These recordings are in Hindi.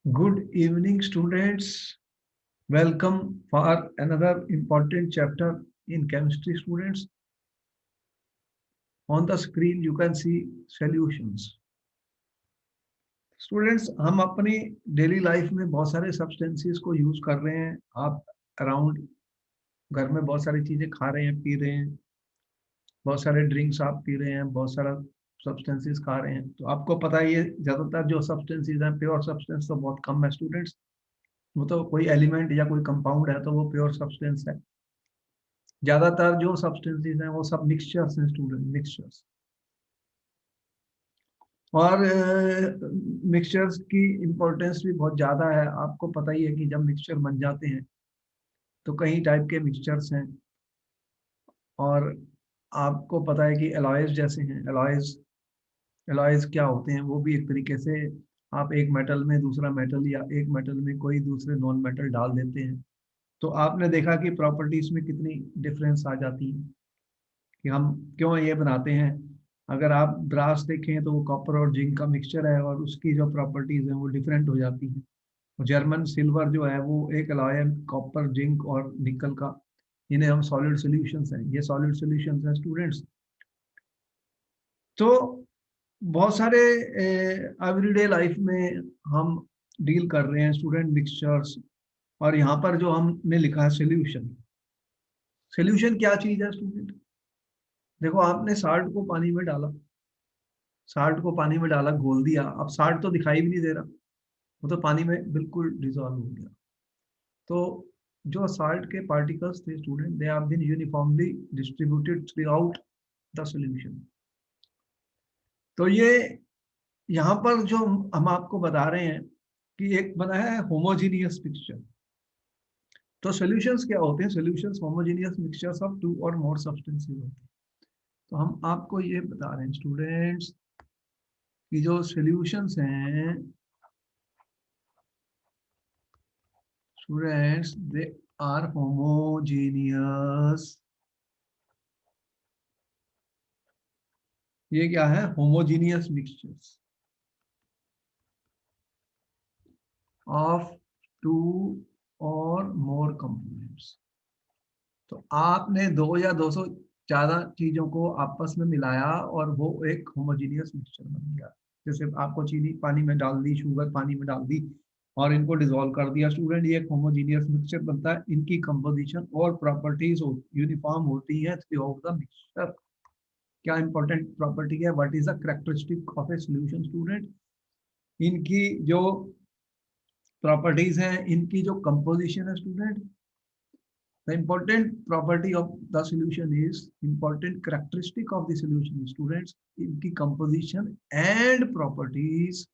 Good evening, students. Welcome for another important chapter in chemistry, students. On the screen, you can see solutions. Students हम अपनी डेली लाइफ में बहुत सारे सब्सटेंसेस को यूज कर रहे हैं। आप अराउंड घर में बहुत सारी चीजें खा रहे हैं, पी रहे हैं, बहुत सारे ड्रिंक्स आप पी रहे हैं, बहुत सारा सब्सटेंसेस खा रहे हैं। तो आपको पता है ये ज्यादातर जो सब्सटेंसेस हैं, प्योर सब्सटेंस तो बहुत कम है स्टूडेंट्स। वो तो कोई एलिमेंट या कोई कंपाउंड है तो वो प्योर सब्सटेंस है। ज्यादातर जो सब्सटेंसेस हैं वो सब मिक्सचर्स हैं स्टूडेंट, मिक्सचर्स। और मिक्सचर्स की इम्पोर्टेंस भी बहुत ज़्यादा है। आपको पता ही है कि जब मिक्सचर बन जाते हैं तो कई टाइप के मिक्सचर्स हैं। और आपको पता है कि एलॉयज जैसे हैं, एलॉयज एलॉयज क्या होते हैं, वो भी एक तरीके से आप एक मेटल में दूसरा मेटल या एक मेटल में कोई दूसरे नॉन मेटल डाल देते हैं। तो आपने देखा कि प्रॉपर्टीज में कितनी डिफरेंस आ जाती है कि हम क्यों ये बनाते हैं। अगर आप ब्रास देखें तो वो कॉपर और जिंक का मिक्सचर है और उसकी जो प्रॉपर्टीज हैं वो डिफरेंट हो जाती हैं। जर्मन सिल्वर जो है वो एक अलॉय है कॉपर, जिंक और निकल का। इन्हें हम सॉलिड सॉल्यूशंस हैं, ये सॉलिड सॉल्यूशंस हैं स्टूडेंट्स। तो बहुत सारे एवरीडे लाइफ में हम डील कर रहे हैं स्टूडेंट मिक्सचर्स। और यहाँ पर जो हमने लिखा है सोल्यूशन, सोल्यूशन क्या चीज है स्टूडेंट। देखो आपने साल्ट को पानी में डाला, साल्ट को पानी में डाला, घोल दिया, अब साल्ट तो दिखाई भी नहीं दे रहा, वो तो पानी में बिल्कुल डिजोल्व हो गया। तो जो साल्ट के पार्टिकल्स थे student, they have been uniformly distributed throughout the solution. तो ये यहाँ पर जो हम आपको बता रहे हैं कि एक बना है होमोजीनियस मिक्सचर। तो सॉल्यूशंस क्या होते हैं, solutions homogeneous mixtures of two or more substances होते हैं। तो हम आपको ये बता रहे हैं स्टूडेंट्स कि जो सॉल्यूशंस हैं स्टूडेंट्स, दे आर होमोजीनियस। ये क्या है, homogeneous mixtures of two or more components. तो आपने दो या 200 ज्यादा चीजों को आपस में मिलाया और वो एक होमोजीनियस मिक्सचर बन गया। जैसे आपको चीनी पानी में डाल दी, शुगर पानी में डाल दी और इनको डिसॉल्व कर दिया स्टूडेंट, ये एक होमोजीनियस मिक्सचर बनता है। इनकी कंपोजिशन और प्रॉपर्टीज यूनिफॉर्म होती है थ्रू आउट द मिक्सचर। क्या इंपॉर्टेंट प्रॉपर्टी है, what is the characteristic of A solution student. इनकी जो प्रॉपर्टीज हैं, इनकी जो कंपोजिशन है student. The important property of the solution is, important characteristic of the solution is students, इनकी composition and properties,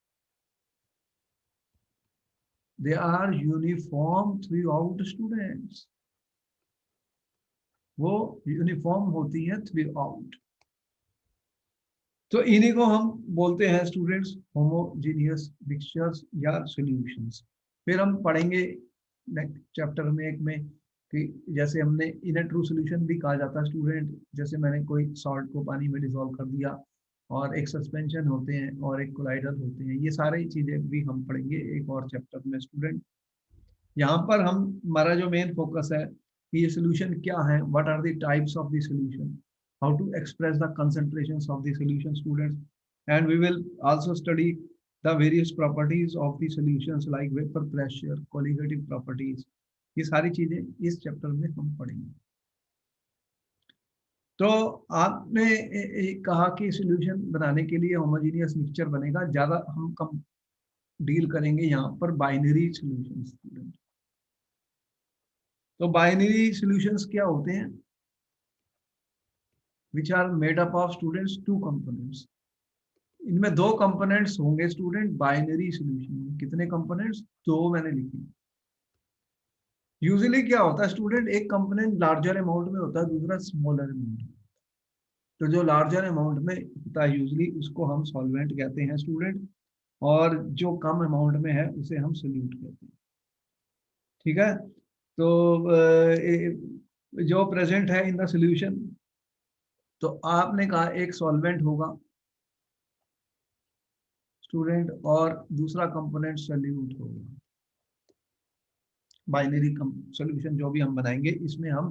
they are uniform throughout students। वो यूनिफॉर्म होती है थ्रू आउट। तो इन्हीं को हम बोलते हैं स्टूडेंट्स होमोजीनियस मिक्सचर्स या सॉल्यूशंस। फिर हम पढ़ेंगे नेक्स्ट चैप्टर में एक में कि जैसे हमने इन ट्रू सॉल्यूशन भी कहा जाता है स्टूडेंट। जैसे मैंने कोई सॉल्ट को पानी में डिसॉल्व कर दिया, और एक सस्पेंशन होते हैं और एक कोलाइडल होते हैं। ये सारी चीजें भी हम पढ़ेंगे एक और चैप्टर में स्टूडेंट। यहाँ पर हम हमारा जो मेन फोकस है कि ये सोल्यूशन क्या है, what are the types of the solution, how to express the concentrations of the solution students, and we will also study the various properties of the solutions like vapor pressure, colligative properties। ये सारी चीजें इस चैप्टर में हम पढ़ेंगे। तो आपने कहा कि सॉल्यूशन बनाने के लिए होमोजेनियस मिक्सचर बनेगा, ज्यादा हम कम डील करेंगे यहाँ पर बाइनरी सॉल्यूशन स्टूडेंट। तो बाइनरी सॉल्यूशंस क्या होते हैं, which are made up of students two components. इनमें दो कंपोनेंट्स होंगे स्टूडेंट बाइनरी सॉल्यूशन में। कितने कंपोनेंट्स, दो मैंने लिखी। यूजुअली क्या होता है स्टूडेंट, एक कंपोनेंट लार्जर अमाउंट में होता है, दूसरा स्मॉलर अमाउंट में। तो जो लार्जर अमाउंट में होता है यूजुअली उसको हम सॉल्वेंट कहते हैं स्टूडेंट, और जो कम अमाउंट में है उसे हम सोल्यूट कहते हैं। ठीक है। तो जो प्रेजेंट है इन द सोल्यूशन, तो आपने कहा एक सॉल्वेंट होगा स्टूडेंट, और दूसरा कंपोनेंट सॉल्यूट होगा। बाइनरी सॉल्यूशन जो भी हम बनाएंगे इसमें हम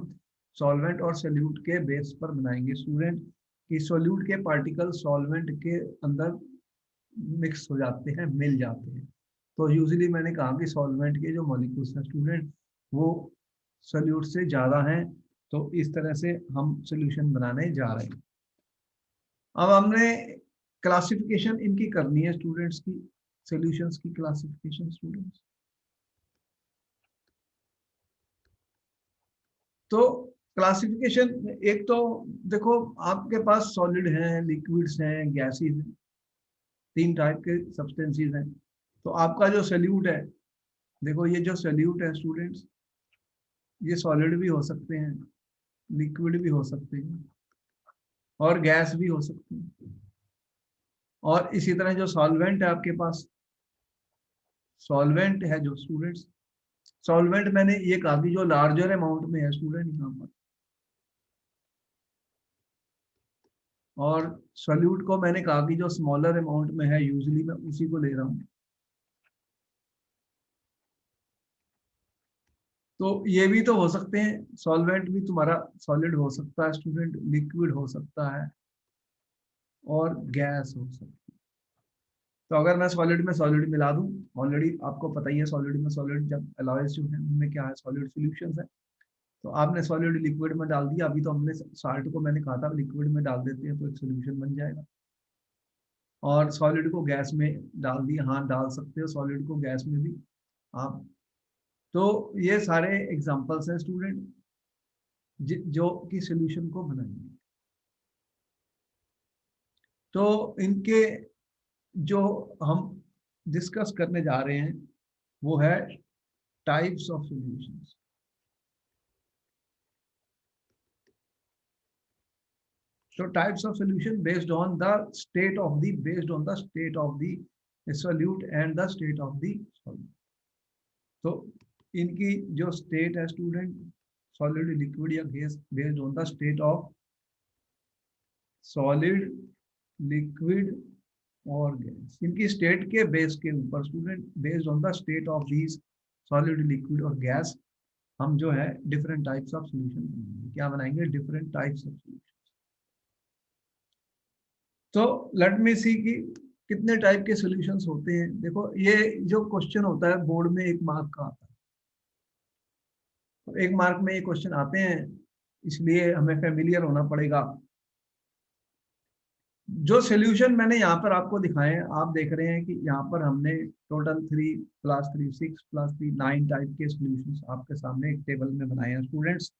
सॉल्वेंट और सॉल्यूट के बेस पर बनाएंगे स्टूडेंट, कि सॉल्यूट के पार्टिकल सॉल्वेंट के अंदर मिक्स हो जाते हैं, मिल जाते हैं। तो यूजुअली मैंने कहा कि सॉल्वेंट के जो मॉलिक्यूल्स हैं स्टूडेंट वो सॉल्यूट से ज़्यादा हैं, तो इस तरह से हम सॉल्यूशन बनाने जा रहे हैं। अब हमने क्लासिफिकेशन इनकी करनी है स्टूडेंट्स की, सॉल्यूशंस की क्लासिफिकेशन स्टूडेंट्स। तो क्लासिफिकेशन एक तो देखो आपके पास सॉलिड हैं, लिक्विड्स हैं, गैसेस हैं, तीन टाइप के सब्सटेंसेस हैं। तो आपका जो सॉल्यूट है, देखो ये जो सॉल्यूट है स्टूडेंट्स, ये सॉलिड भी हो सकते हैं, लिक्विड भी हो सकते हैं, और गैस भी हो सकते हैं। और इसी तरह जो सॉल्वेंट है आपके पास, सॉल्वेंट है जो स्टूडेंट्स, सॉल्वेंट मैंने ये कहा कि जो लार्जर अमाउंट में है स्टूडेंट यहाँ पर, और सॉल्यूट को मैंने कहा कि जो स्मॉलर अमाउंट में है, यूजुअली मैं उसी को ले रहा हूँ। तो ये भी तो हो सकते हैं, सॉल्वेंट भी तुम्हारा सॉलिड हो सकता है स्टूडेंट, लिक्विड हो सकता है, और गैस हो सकता है। तो अगर मैं सॉलिड में सॉलिड मिला दूं, ऑलरेडी आपको पता ही है सॉलिड में सॉलिड जब एलॉयज जो है उनमें क्या है, सॉलिड सॉल्यूशंस है। तो आपने सॉलिड लिक्विड में डाल दिया, अभी तो हमने साल्ट को मैंने कहा था लिक्विड में डाल देते हैं तो एक सोल्यूशन बन जाएगा। और सॉलिड को गैस में डाल दिया, हाँ डाल सकते हो सॉलिड को गैस में भी आप। तो ये सारे एग्जांपल्स हैं स्टूडेंट जो कि सोल्यूशन को बनाएंगे। तो इनके जो हम डिस्कस करने जा रहे हैं वो है types of solutions. So types of solution based on the state of the solute and the state of the solid. तो इनकी जो स्टेट है स्टूडेंट, सॉलिड, लिक्विड या gas, based on the state of solid, liquid और गैस, इनकी स्टेट के बेस के ऊपर student, based on the state of these solid, liquid और गैस, हम जो है डिफरेंट टाइप्स ऑफ सोल्यूशन बनाएंगे। क्या बनाएंगे? Different types of solution. तो लेट मी सी कि कितने टाइप के सॉल्यूशंस होते हैं। देखो ये जो क्वेश्चन होता है बोर्ड में 1 मार्क का आता है, तो 1 मार्क में ये क्वेश्चन आते हैं, इसलिए हमें फेमिलियर होना पड़ेगा। जो सॉल्यूशन मैंने यहाँ पर आपको दिखाए हैं, आप देख रहे हैं कि यहाँ पर हमने टोटल 3 + 3 6 + 3 9 टाइप के सॉल्यूशंस आपके सामने एक टेबल में बनाए हैं स्टूडेंट्स।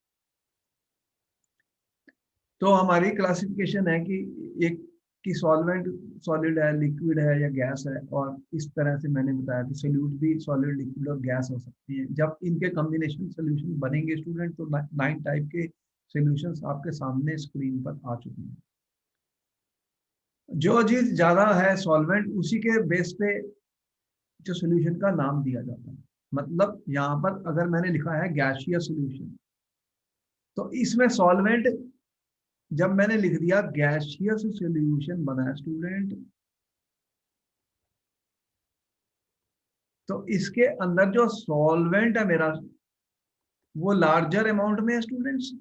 तो हमारी क्लासिफिकेशन है कि एक कि सॉल्वेंट सॉलिड है, लिक्विड है या गैस है, और इस तरह से मैंने बताया कि सोल्यूट भी सॉलिड, लिक्विड और गैस हो सकती है। जब इनके कॉम्बिनेशन सोल्यूशन बनेंगे स्टूडेंट, तो 9 टाइप के सोल्यूशंस आपके सामने स्क्रीन पर आ चुके हैं। जो चीज ज्यादा है सॉल्वेंट, उसी के बेस पे जो सोल्यूशन का नाम दिया जाता है। मतलब यहाँ पर अगर मैंने लिखा है गैसियस सोल्यूशन, तो इसमें सॉल्वेंट जब मैंने लिख दिया गैसियस सॉल्यूशन बना है स्टूडेंट, तो इसके अंदर जो सॉल्वेंट है मेरा, वो लार्जर अमाउंट में है स्टूडेंट्स।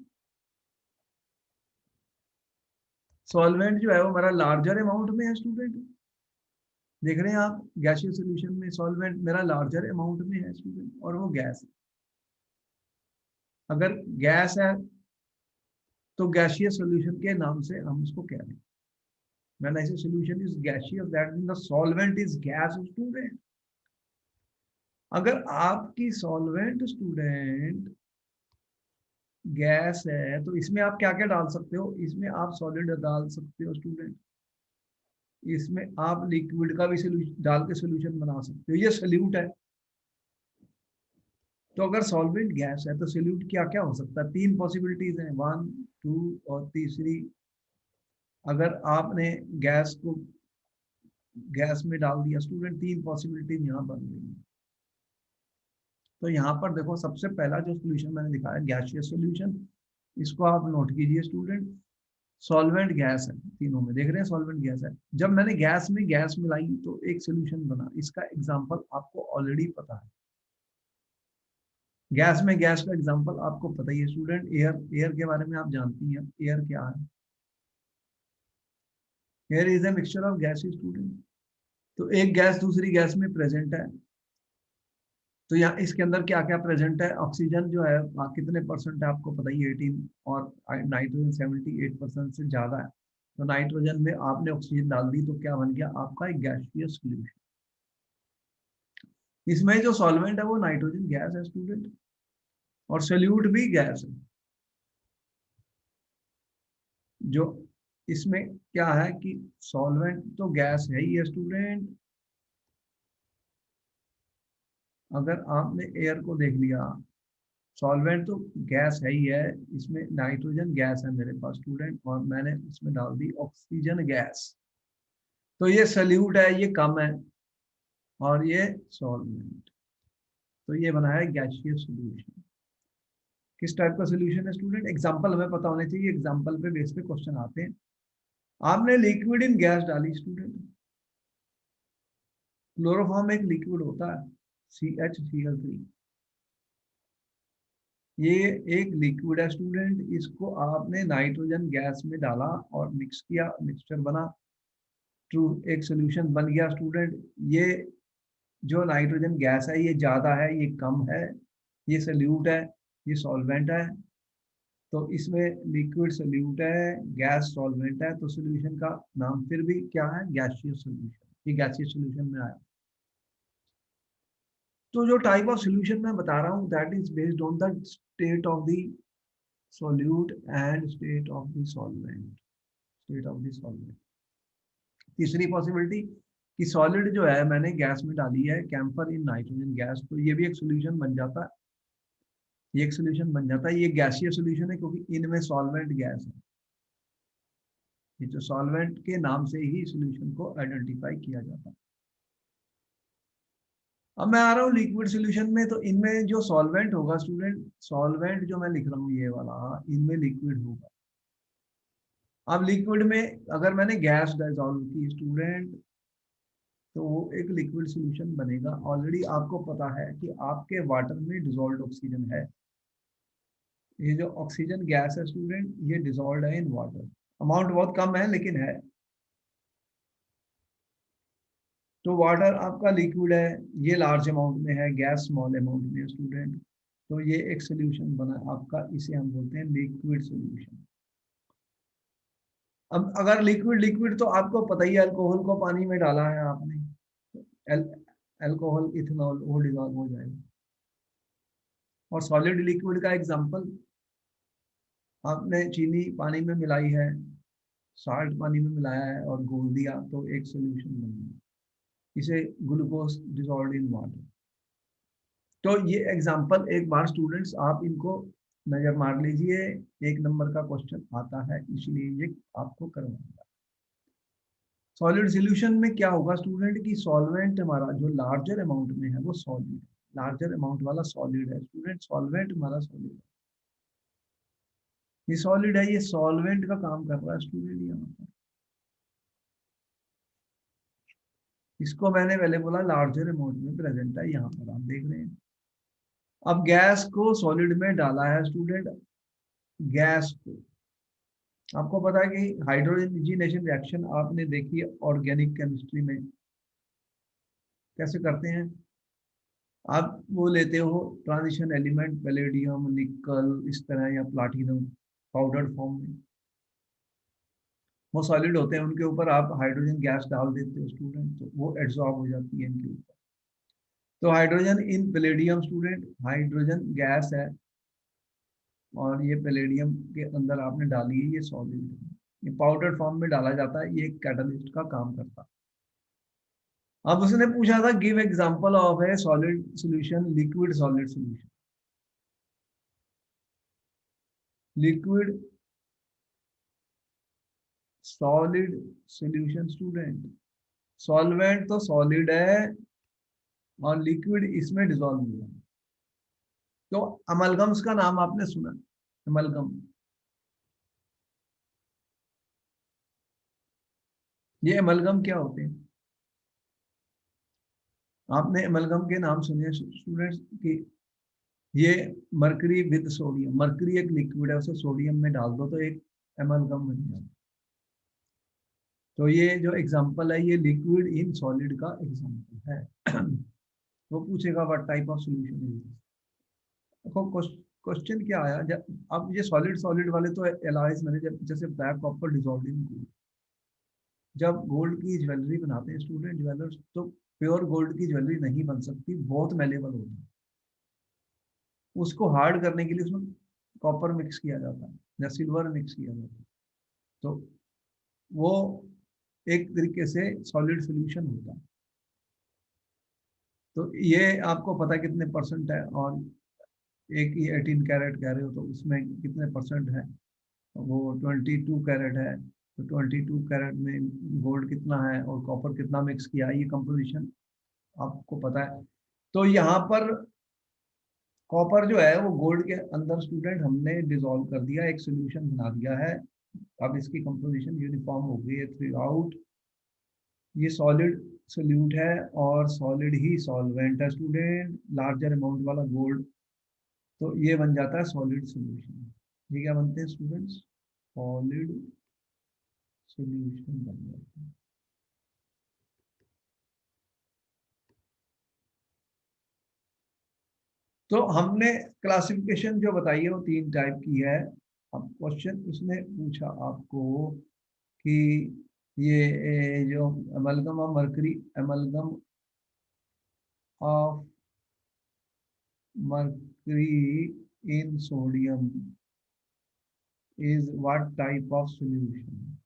सॉल्वेंट जो है वो हमारा लार्जर अमाउंट में है स्टूडेंट। देख रहे हैं आप, गैसियस सॉल्यूशन में सॉल्वेंट मेरा लार्जर अमाउंट में है स्टूडेंट, और वो गैस है। अगर गैस है तो गैसियस सॉल्यूशन के नाम से हम इसको कह रहे हैं। When I say solution is gaseous, that means the solvent is gas student. अगर आपकी सॉल्वेंट स्टूडेंट गैस है, तो इसमें आप क्या क्या डाल सकते हो? इसमें आप सॉलिड डाल सकते हो स्टूडेंट, इसमें आप लिक्विड का भी डाल के सोल्यूशन बना सकते हो, ये सोल्यूट है। तो अगर सॉल्वेंट गैस है तो सोल्यूट क्या क्या हो सकता है? 3 पॉसिबिलिटीज हैं, 1 2 और तीसरी। अगर आपने गैस को गैस में डाल दिया स्टूडेंट, 3 पॉसिबिलिटीज यहाँ बन गई है। तो यहाँ पर देखो सबसे पहला जो सोल्यूशन मैंने दिखाया गैसियस सोल्यूशन, इसको आप नोट कीजिए स्टूडेंट। सॉल्वेंट गैस है, तीनों में देख रहे हैं सॉल्वेंट गैस है। जब मैंने गैस में गैस मिलाई तो एक सोल्यूशन बना। इसका एग्जांपल आपको ऑलरेडी पता है, गैस में गैस का एग्जांपल आपको पता ही है स्टूडेंट। एयर, एयर के बारे में आप जानती हैं, एयर क्या है? Air is a mixture of gases student. तो एक गैस दूसरी गैस में प्रेजेंट है, तो यहाँ इसके अंदर क्या क्या प्रेजेंट है? ऑक्सीजन जो है कितने परसेंट है आपको पता ही है, 18, और नाइट्रोजन 78% से ज्यादा है। तो नाइट्रोजन में आपने ऑक्सीजन डाल दी तो क्या बन गया आपका? एक गैसियस सॉल्यूशन। इसमें जो सॉल्वेंट है वो नाइट्रोजन गैस है स्टूडेंट, और सोल्यूट भी गैस है। जो इसमें क्या है कि सॉल्वेंट तो गैस है ही है स्टूडेंट। अगर आपने एयर को देख लिया, सॉल्वेंट तो गैस है ही है, इसमें नाइट्रोजन गैस है मेरे पास स्टूडेंट, और मैंने इसमें डाल दी ऑक्सीजन गैस। तो ये सल्यूट है, ये कम है, और ये सॉल्वेंट। तो ये बना है गैसियस सॉल्यूशन। किस टाइप का सॉल्यूशन है स्टूडेंट? एग्जांपल हमें पता होने चाहिए, एग्जांपल पे बेस पे क्वेश्चन आते हैं। आपने लिक्विड इन गैस डाली स्टूडेंट। क्लोरोफॉर्म एक लिक्विड होता है, CHCl3। ये एक लिक्विड है स्टूडेंट, इसको आपने नाइट्रोजन गैस में डाला और मिक्स किया, मिक्सचर बना, ट्रू, एक सोल्यूशन बन गया स्टूडेंट। ये जो नाइट्रोजन गैस है ये ज्यादा है, ये कम है, ये सल्यूट है, ये सॉल्वेंट है। तो इसमें लिक्विड सल्यूट है, गैस सॉल्वेंट है, तो सोल्यूशन का नाम फिर भी क्या है? Gaseous solution. ये गैसियस सोल्यूशन में आया। तो जो टाइप ऑफ सोल्यूशन मैं बता रहा हूँ that is based on the state of the solute and state of the solvent, state of the solvent। तीसरी पॉसिबिलिटी कि सॉलिड जो है मैंने गैस में डाली है, कैम्फर इन नाइट्रोजन गैस, तो ये भी एक सोल्यूशन बन जाता है, ये एक सोल्यूशन बन जाता है। ये गैसीय सोल्यूशन है क्योंकि इनमें सॉल्वेंट गैस है। ये जो सॉल्वेंट के नाम से ही सोल्यूशन को आइडेंटिफाई किया जाता है। अब मैं आ रहा हूँ लिक्विड सोल्यूशन में, तो इनमें जो सॉल्वेंट होगा स्टूडेंट, सॉल्वेंट जो मैं लिख रहा हूँ ये वाला, इनमें लिक्विड होगा। अब लिक्विड में अगर मैंने गैस डिसॉल्व की स्टूडेंट, तो वो एक लिक्विड सॉल्यूशन बनेगा। ऑलरेडी आपको पता है कि आपके वाटर में डिसॉल्व्ड ऑक्सीजन है। ये जो ऑक्सीजन गैस है स्टूडेंट, ये डिसॉल्व्ड है इन वाटर। अमाउंट बहुत कम है लेकिन है। तो वाटर आपका लिक्विड है, ये लार्ज अमाउंट में है, गैस स्मॉल अमाउंट में है स्टूडेंट। तो ये एक सोल्यूशन बना आपका, इसे हम बोलते हैं लिक्विड सोल्यूशन। अब अगर लिक्विड लिक्विड तो आपको पता ही है, अल्कोहल को पानी में डाला है आपने, एल अल्कोहल इथेनॉल वो डिसॉल्व हो जाएगा। और सॉलिड लिक्विड का एग्जांपल, आपने चीनी पानी में मिलाई है, साल्ट पानी में मिलाया है और घोल दिया, तो एक सोल्यूशन बन गया, इसे ग्लूकोज डिसॉल्व्ड इन वाटर। तो ये एग्जांपल एक बार स्टूडेंट्स आप इनको नजर मार लीजिए, एक नंबर का क्वेश्चन आता है, इसलिए ये आपको करवाऊंगा। सॉलिड सॉल्यूशन में क्या होगा स्टूडेंट कि सॉल्वेंट हमारा जो लार्जर अमाउंट में है वो सॉलिड, लार्जर अमाउंट वाला सॉलिड है स्टूडेंट, सॉल्वेंट हमारा सॉलिड है। ये सॉलिड है, ये सॉल्वेंट का काम कर रहा है स्टूडेंट यहाँ पर। इसको मैंने पहले बोला लार्जर अमाउंट में प्रेजेंट है, यहाँ पर आप देख रहे हैं। अब गैस को सॉलिड में डाला है स्टूडेंट, गैस को, आपको पता है कि हाइड्रोजनेशन रिएक्शन आपने देखी है ऑर्गेनिक केमिस्ट्री में कैसे करते हैं। आप वो लेते हो ट्रांजिशन एलिमेंट, पैलेडियम, निकल, इस तरह, या प्लाटिनम पाउडर फॉर्म में, वो सॉलिड होते हैं, उनके ऊपर आप हाइड्रोजन गैस डाल देते हो स्टूडेंट, तो वो एब्जॉर्ब हो जाती है इनके ऊपर। तो hydrogen in palladium student, hydrogen gas है, और ये पैलेडियम के अंदर आपने डाली है, ये सॉलिड है, ये पाउडर फॉर्म में डाला जाता है, ये एक कैटलिस्ट का काम करता है। अब उसने पूछा था give example of A solid solution, liquid solid solution. Liquid solid solution student, solvent तो सॉलिड है और लिक्विड इसमें डिसॉल्व हुआ। तो अमलगम्स का नाम आपने सुना, अमलगम, ये एमलगम क्या होते हैं? आपने एमलगम के नाम सुने स्टूडेंट्स कि ये मरकरी विद सोडियम, मरकरी एक लिक्विड है, उसे सोडियम में डाल दो तो एक एमलगम बन जाता है। तो ये जो एग्जांपल है ये लिक्विड इन सॉलिड का एग्जांपल है। वो पूछेगा what type of solution is this. देखो क्वेश्चन क्या आया, जब अब ये सॉलिड सॉलिड वाले तो एलाइज मैंने जब जैसे black copper dissolved in gold, जब गोल्ड की ज्वेलरी बनाते हैं स्टूडेंट ज्वेलर्स, तो प्योर गोल्ड की ज्वेलरी नहीं बन सकती, बहुत मेलेबल होती है। उसको हार्ड करने के लिए उसमें कॉपर मिक्स किया जाता है या सिल्वर मिक्स किया जाता है, तो वो एक तरीके से सॉलिड सोल्यूशन होता है। तो ये आपको पता कितने परसेंट है, और एक ही 18 कैरेट कह रहे हो तो उसमें कितने परसेंट है, वो 22 कैरेट है, तो 22 कैरेट में गोल्ड कितना है और कॉपर कितना मिक्स किया है, ये कंपोजिशन आपको पता है। तो यहाँ पर कॉपर जो है वो गोल्ड के अंदर स्टूडेंट हमने डिसॉल्व कर दिया, एक सोल्यूशन बना दिया है। अब इसकी कंपोजिशन यूनिफॉर्म हो गई है थ्रू आउट। ये सॉलिड सोल्यूट है और सॉलिड ही सॉल्वेंट है स्टूडेंट, लार्जर अमाउंट वाला गोल्ड, तो ये बन जाता है सॉलिड सोल्यूशन। ये क्या बनते हैं स्टूडेंट्स? सॉलिड सोल्यूशन बन जाते हैं। तो हमने क्लासिफिकेशन जो बताई है वो 3 टाइप की है। अब क्वेश्चन उसने पूछा आपको कि ये जो amalgam of mercury, amalgam of mercury in sodium is what type of solution?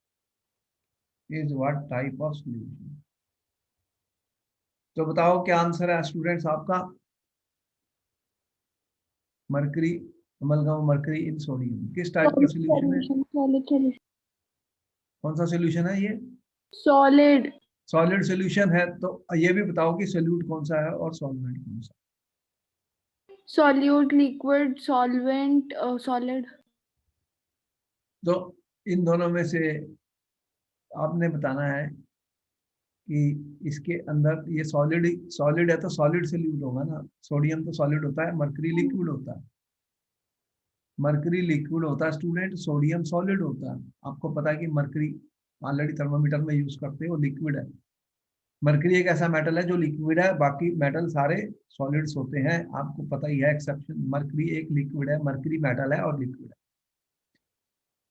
Is what type of solution? तो बताओ क्या आंसर है स्टूडेंट्स आपका? मरकरी, अमलगम मरकरी इन सोडियम किस टाइप का सोल्यूशन है? कौन सा सोल्यूशन है ये? सॉलिड। सॉलिड सोल्यूशन है। तो ये भी बताओ कि सोल्यूट कौन सा है और सॉल्वेंट कौन सा? Solute, liquid, solvent, solid. तो इन दोनों में से आपने बताना है कि इसके अंदर ये सॉलिड, सॉलिड है तो सॉलिड सोल्यूट होगा ना, सोडियम तो सॉलिड होता है, मरकरी लिक्विड होता है। मरकरी लिक्विड होता है स्टूडेंट, सोडियम सॉलिड होता है। आपको पता है कि मरकरी ऑलरेडी थर्मामीटर में यूज करते हैं, वो लिक्विड है। मरकरी एक ऐसा मेटल है जो लिक्विड है, बाकी मेटल सारे सॉलिड्स होते हैं, आपको पता ही है एक्सेप्शन। मरकरी एक लिक्विड है, मरकरी मेटल है और लिक्विड है।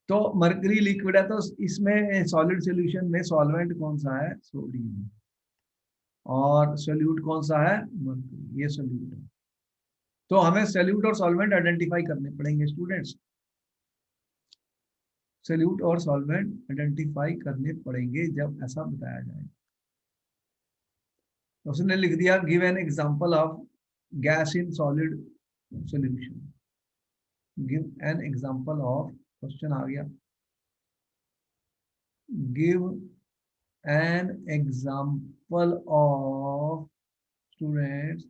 तो मरकरी लिक्विड है तो इसमें सॉलिड सॉल्यूशन में सॉल्वेंट कौन सा है? सोडियम। और सोल्यूट कौन सा है? मरकरी, ये सोल्यूट है। तो हमें सोल्यूट और सॉल्वेंट आइडेंटिफाई करने पड़ेंगे स्टूडेंट्स, सोल्यूट और सॉल्वेंट आइडेंटिफाई करने पड़ेंगे जब ऐसा बताया जाए। तो उसने लिख दिया give an example of gas in solid solution, give an example of, question आ गया, give an example of students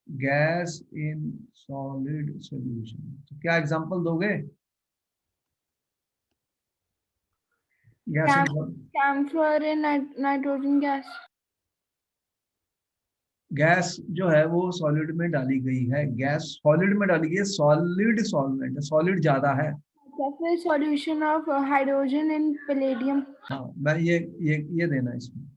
gas in solid solution. तो क्या एग्जांपल दोगे? Gas in, camphor in nitrogen gas. Gas जो है वो सॉलिड में डाली गई है, गैस सॉलिड में डाली गई है, सॉलिड सॉल्वेंट है, सॉलिड ज्यादा है। फिर solution of hydrogen in palladium. हाँ मैं ये देना इसमें,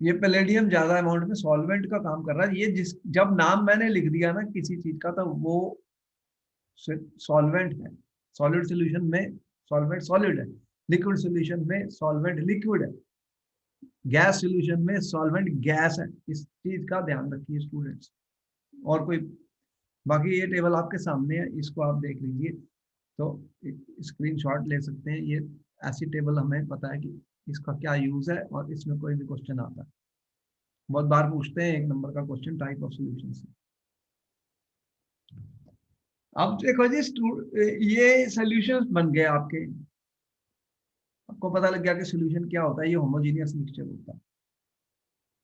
ये पैलेडियम ज्यादा अमाउंट में सॉल्वेंट का काम कर रहा है। ये जिस जब नाम मैंने लिख दिया ना किसी चीज का, तो वो सॉल्वेंट है। सॉलिड सॉल्यूशन में सॉल्वेंट सॉलिड है, लिक्विड सॉल्यूशन में सॉल्वेंट लिक्विड है, गैस सॉल्यूशन में सॉल्वेंट गैस है। इस चीज का ध्यान रखिए स्टूडेंट्स। और कोई, बाकी ये टेबल आपके सामने है, इसको आप देख लीजिए, तो स्क्रीनशॉट ले सकते हैं। ये ऐसी टेबल हमें पता है कि इसका क्या यूज है और इसमें कोई भी क्वेश्चन आता है, बहुत बार पूछते हैं 1 नंबर का क्वेश्चन टाइप ऑफ सॉल्यूशन से। अब देखो जी ये सॉल्यूशंस बन गए आपके, आपको पता लग गया कि सॉल्यूशन क्या होता है, ये होमोजेनियस मिक्सचर होता है।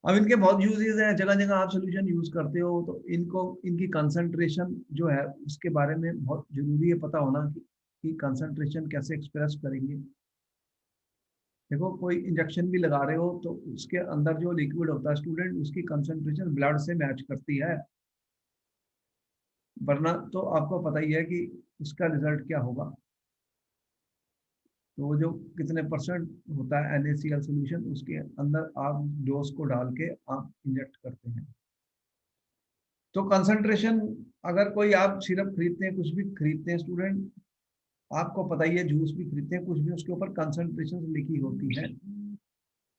अब इनके बहुत यूजेस हैं, जगह जगह आप सॉल्यूशन यूज करते हो, तो इनको, इनकी कंसंट्रेशन जो है उसके बारे में बहुत जरूरी है पता होना कि कंसंट्रेशन कैसे एक्सप्रेस करेंगे। देखो कोई इंजेक्शन भी लगा रहे हो तो उसके अंदर जो लिक्विड होता है स्टूडेंट, उसकी कंसंट्रेशन ब्लड से मैच करती है, वरना तो आपको पता ही है कि उसका रिजल्ट क्या होगा। तो वो जो कितने परसेंट होता है NaCl सोल्यूशन, उसके अंदर आप डोज को डाल के आप इंजेक्ट करते हैं। तो कंसंट्रेशन, अगर कोई आप सिरप खरीदते हैं, कुछ भी खरीदते हैं स्टूडेंट, आपको पता ही है, जूस भी खरीदते हैं कुछ भी, उसके ऊपर कंसंट्रेशन लिखी होती है,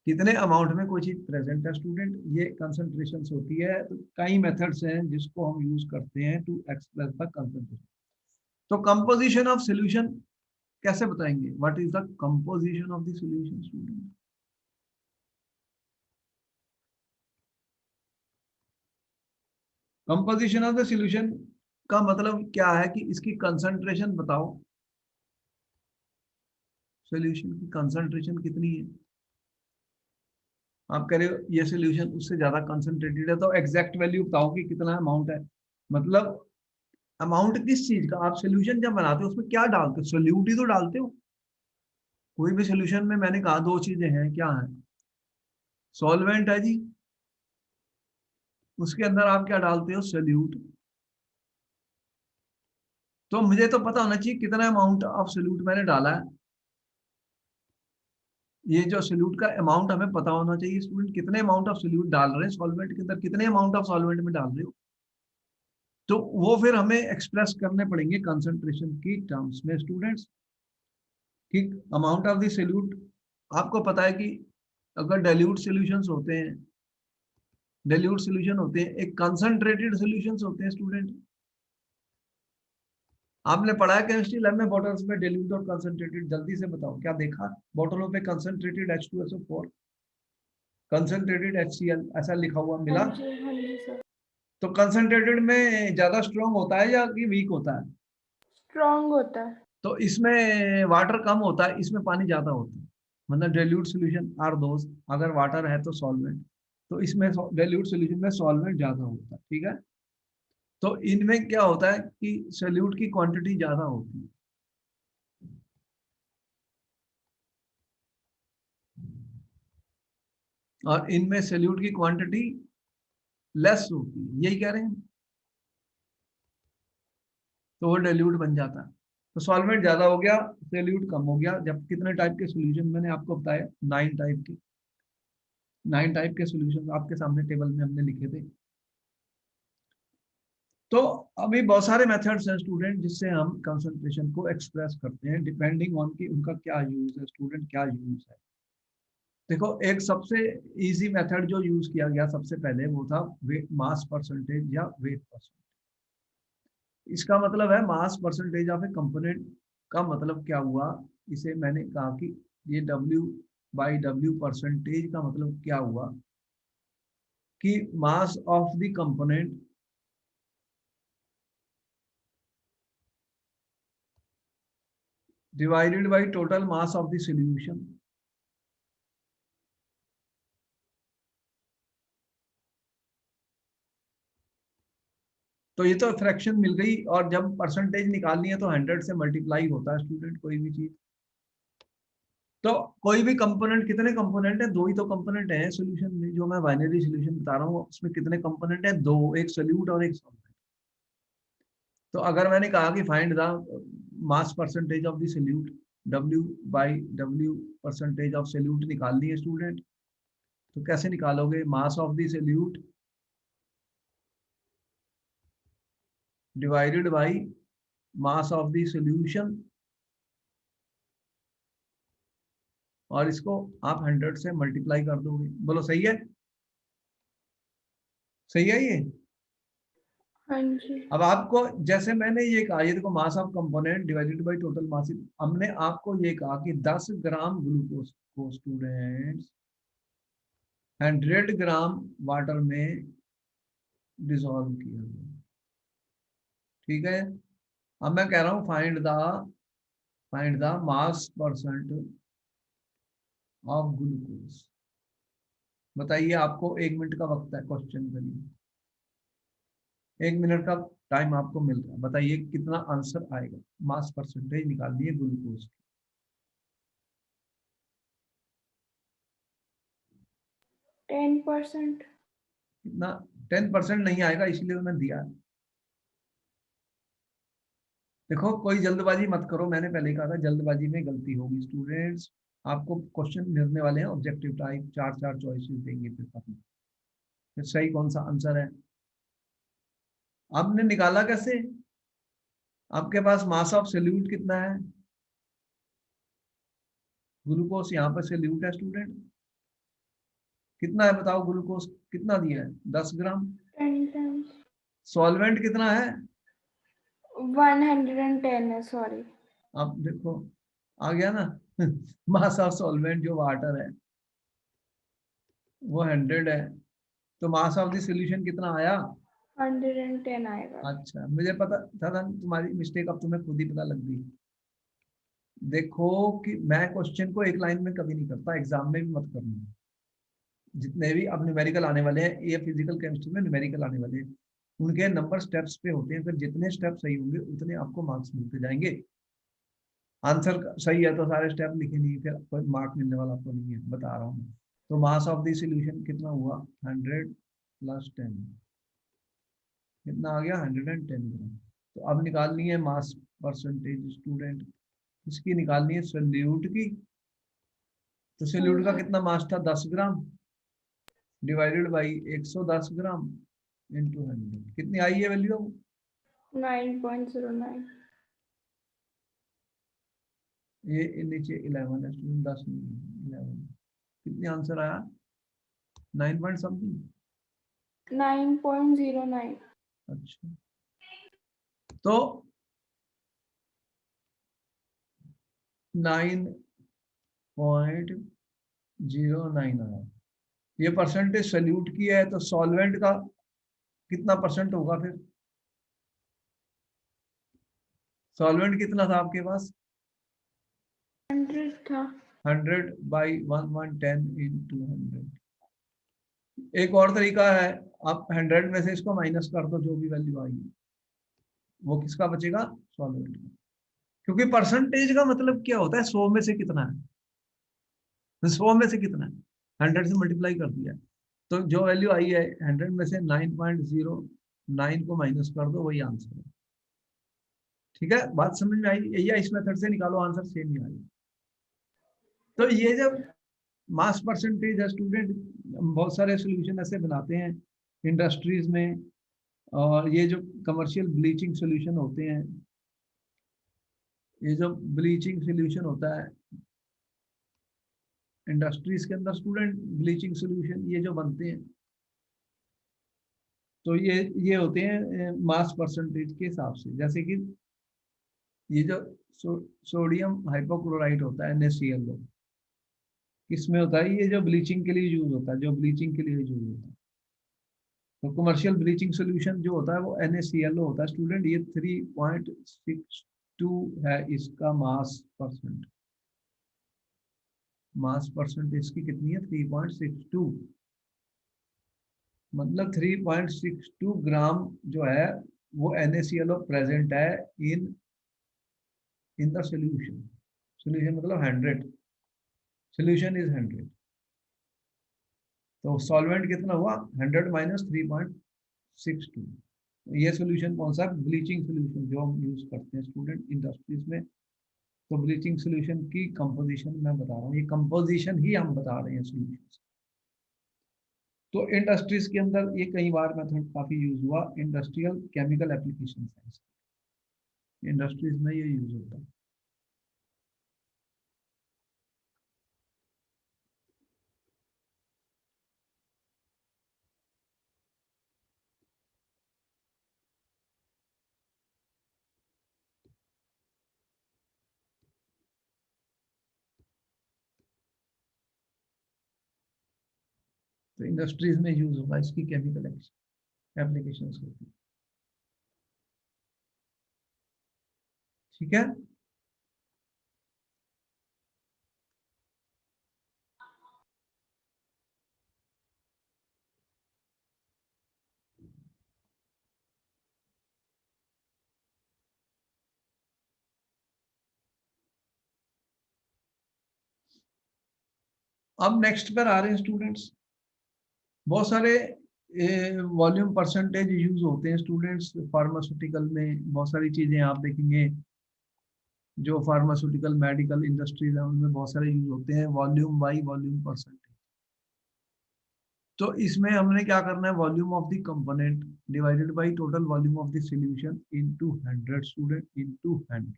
कितने अमाउंट में कोई चीज प्रेजेंट है स्टूडेंट, ये कंसंट्रेशन होती है। तो कई मेथड्स हैं जिसको हम यूज करते हैं टू एक्सप्रेस द कंसंट्रेशन। तो कंपोजिशन ऑफ सॉल्यूशन कैसे बताएंगे, what is the composition of the solution student? Composition of the solution का मतलब क्या है कि इसकी कंसंट्रेशन बताओ, सॉल्यूशन की कंसंट्रेशन कितनी है। आप कह रहे हो ये सॉल्यूशन उससे ज्यादा कंसंट्रेटेड है, तो एग्जैक्ट वैल्यू बताओ कि कितना अमाउंट है। मतलब अमाउंट किस चीज का, आप सॉल्यूशन जब बनाते हो उसमें क्या डालते हो, सोल्यूट ही तो डालते हो। कोई भी सॉल्यूशन में मैंने कहा दो चीजें हैं, क्या है, सॉल्वेंट है जी, उसके अंदर आप क्या डालते हो, सोल्यूट। तो मुझे तो पता होना चाहिए कितना अमाउंट ऑफ सोल्यूट मैंने डाला है। ये जो सोल्यूट का अमाउंट हमें पता होना चाहिए स्टूडेंट, कितने अमाउंट ऑफ सोल्यूट डाल रहे हैं सॉल्वेंट के अंदर, कितने अमाउंट ऑफ सॉल्वेंट में डाल रहे हो। तो वो फिर हमें एक्सप्रेस करने पड़ेंगे कंसंट्रेशन की टर्म्स में स्टूडेंट्स। ठीक, अमाउंट ऑफ द सोल्यूट, आपको पता है कि अगर डाइल्यूट सॉल्यूशंस होते हैं, डाइल्यूट सॉल्यूशन होते हैं, एक कंसंट्रेटेड सॉल्यूशंस होते हैं स्टूडेंट। आपने पढ़ा है केमिस्ट्री लैब में बॉटल्स में डाइल्यूट और कंसंट्रेटेड, जल्दी से बताओ क्या देखा, बॉटलों पे कंसंट्रेटेड H2SO4, कंसंट्रेटेड HCl ऐसा लिखा हुआ मिला। हाँ जी सर। तो कंसंट्रेटेड में ज्यादा स्ट्रॉन्ग होता है या कि वीक होता है? स्ट्रॉन्ग होता है। तो इसमें वाटर कम होता है, इसमें पानी ज्यादा होता है। मतलब डाइल्यूट सॉल्यूशन आर दोस्त, अगर वाटर है तो सॉल्वेंट, तो इसमें डाइल्यूट सॉल्यूशन में सॉल्वेंट ज्यादा होता है, ठीक है। तो इनमें क्या होता है कि सॉल्यूट की क्वांटिटी ज्यादा होती है और इनमें सॉल्यूट की क्वांटिटी लेस होती है, यही कह रहे हैं। तो वो डाइल्यूट बन जाता है। तो सॉल्वेंट ज्यादा हो गया, सॉल्यूट कम हो गया। जब कितने टाइप के सॉल्यूशन मैंने आपको बताया, 9 टाइप के, 9 टाइप के सॉल्यूशन आपके सामने टेबल में हमने लिखे थे। तो अभी बहुत सारे मेथड्स हैं स्टूडेंट जिससे हम कंसंट्रेशन को एक्सप्रेस करते हैं, डिपेंडिंग ऑन कि उनका क्या यूज है स्टूडेंट, क्या यूज है। देखो एक सबसे इजी मेथड जो यूज किया गया सबसे पहले वो था वेट मास परसेंटेज या वेट परसेंटेज। इसका मतलब है mass percentage of A component का मतलब क्या हुआ, इसे मैंने कहा कि ये W/W परसेंटेज का मतलब क्या हुआ कि mass of the component divided by total mass of the solution. तो ये तो फ्रैक्शन मिल गई, और जब परसेंटेज निकालनी है तो 100 से मल्टीप्लाई होता है स्टूडेंट कोई भी चीज। तो कोई भी कंपोनेंट, कितने कंपोनेंट है, दो ही तो कंपोनेंट है सॉल्यूशन में, जो मैं बाइनरी सॉल्यूशन बता रहा हूँ उसमें कितने कंपोनेंट है, दो, एक सोल्यूट और एक सॉल्वेंट। तो अगर मैंने कहा कि find the mass percentage of the solute, W/W percentage of solute निकालनी है स्टूडेंट, तो कैसे निकालोगे, mass of the solute divided by mass of the solution, और इसको आप 100 से मल्टीप्लाई कर दोगे। बोलो सही है, सही है ये। हाँ जी। अब आपको जैसे मैंने ये कहा, ये देखो mass of component divided by total mass, हमने आपको ये कहा कि 10 ग्राम ग्लूकोज को स्टूडेंट्स 100 ग्राम वाटर में डिसॉल्व किया गया, ठीक है। अब मैं कह रहा हूँ find the mass percent of glucose. बताइए, आपको 1 मिनट का वक्त है क्वेश्चन के लिए, 1 मिनट का टाइम आपको मिल रहा है, बताइए कितना आंसर आएगा, मास परसेंटेज निकालनी है ग्लूकोज की। 10%. कितना? 10% नहीं आएगा, इसलिए मैंने दिया है। देखो कोई जल्दबाजी मत करो, मैंने पहले ही कहा था जल्दबाजी में गलती होगी स्टूडेंट्स। आपको क्वेश्चन मिलने वाले हैं ऑब्जेक्टिव टाइप, चार चार चॉइसेस देंगे पेपर में, फिर सही कौन सा आंसर है। आपने निकाला कैसे? आपके पास मास ऑफ सोल्यूट कितना है? ग्लूकोज यहाँ पर सोल्यूट है स्टूडेंट, कितना है बताओ? ग्लूकोज कितना दिया है? 10 ग्राम। 10 times. सॉल्वेंट कितना है? 110 है, सॉरी. आप देखो, आ गया ना। मास ऑफ सॉल्वेंट जो वाटर है वो 100 है, तो मास ऑफ द सॉल्यूशन कितना आया? 110 आएगा. अच्छा, मुझे पता था तुम्हारी मिस्टेक अब तुम्हें खुद ही पता लग गई। देखो कि मैं क्वेश्चन को एक लाइन में कभी नहीं करता, एग्जाम में भी मत करना। जितने भी अब न्यूमेरिकल आने वाले हैं, ये फिजिकल केमिस्ट्री में न्यूमेरिकल आने वाले हैं, उनके नंबर स्टेप्स पे होते हैं, फिर जितने स्टेप सही होंगे उतने आपको मार्क्स मिलते जाएंगे। आंसर सही है तो सारे स्टेप लिखे नहीं, फिर कोई मार्क मिलने वाला आपको नहीं है, बता रहा हूँ। तो मास ऑफ द सॉल्यूशन कितना हुआ? 100 + 10, कितना आ गया? 110 ग्राम। तो अब निकालनी है मास परसेंटेज स्टूडेंट, इसकी निकालनी है सोल्यूट की। तो सोल्यूट का कितना मास था? 10 ग्राम, डिवाइडेड बाई 110 ग्राम इंटू 100, कितनी आई है वैल्यू? 9.09. ये नीचे 11 है स्टूडेंट, 10 नहीं 11। कितनी आंसर आया? 9 पॉइंट समथिंग। 9.09. अच्छा, तो 9.09 आया। ये परसेंटेज सल्यूट की है, तो सॉल्वेंट का कितना परसेंट होगा फिर? सॉल्वेंट कितना था आपके पास? 100 था. 100/110 × 100। एक और तरीका है, आप 100 में से इसको माइनस कर दो, जो भी वैल्यू आएगी वो किसका बचेगा? सॉल्वेंट का। क्योंकि परसेंटेज का मतलब क्या होता है? 100 में से कितना है, 100 में से कितना है, 100 से मल्टीप्लाई कर दिया, तो जो वैल्यू आई है 100 में से 9.09 को माइनस कर दो, वही आंसर है। ठीक है, बात समझ में आई? या इस मेथड से निकालो, आंसर सेम ही आएगा। तो ये जब मास परसेंटेज है स्टूडेंट, बहुत सारे सोल्यूशन ऐसे बनाते हैं इंडस्ट्रीज में, और ये जो कमर्शियल ब्लीचिंग सोल्यूशन होते हैं, ये जो ब्लीचिंग सोल्यूशन होता है इंडस्ट्रीज के अंदर स्टूडेंट, ब्लीचिंग सोल्यूशन ये जो बनते हैं, तो ये होते हैं मास परसेंटेज के हिसाब से। जैसे कि ये जो सोडियम हाइपोक्लोराइट होता है NaClO, किसमें होता है? ये जो ब्लीचिंग के लिए यूज होता है, जो ब्लीचिंग के लिए यूज होता है। तो कमर्शियल ब्लीचिंग सोल्यूशन जो होता है वो NaClO होता है स्टूडेंट। ये 3.62 है इसका मास परसेंट। मास परसेंट इसकी कितनी है? 3.62, मतलब 3.62 ग्राम जो है वो NaClO प्रेजेंट है इन इन द सोल्यूशन। सोल्यूशन मतलब 100, सोल्यूशन इज 100। तो सॉल्वेंट कितना हुआ? 100 माइनस 3.62। ये सोल्यूशन कौन सा? ब्लीचिंग सोल्यूशन जो हम यूज करते हैं स्टूडेंट इंडस्ट्रीज में। तो ब्लीचिंग सोल्यूशन की कंपोजिशन मैं बता रहा हूँ, ये कंपोजिशन ही हम बता रहे हैं सोल्यूशन। तो इंडस्ट्रीज के अंदर ये कई बार मेथड काफी यूज हुआ, इंडस्ट्रियल केमिकल एप्लीकेशन इंडस्ट्रीज में ये यूज होता है। तो इंडस्ट्रीज में यूज होगा इसकी केमिकल एप्लीकेशन होती है। ठीक है, अब नेक्स्ट पर आ रहे हैं स्टूडेंट्स। बहुत सारे वॉल्यूम परसेंटेज यूज होते हैं स्टूडेंट्स फार्मास्यूटिकल में। बहुत सारी चीजें आप देखेंगे जो फार्मास्यूटिकल मेडिकल इंडस्ट्रीज है उनमें बहुत सारे यूज होते हैं वॉल्यूम बाई वॉल्यूम परसेंटेज। तो इसमें हमने क्या करना है, volume of the component divided by total volume of the solution into 100 student, into 100।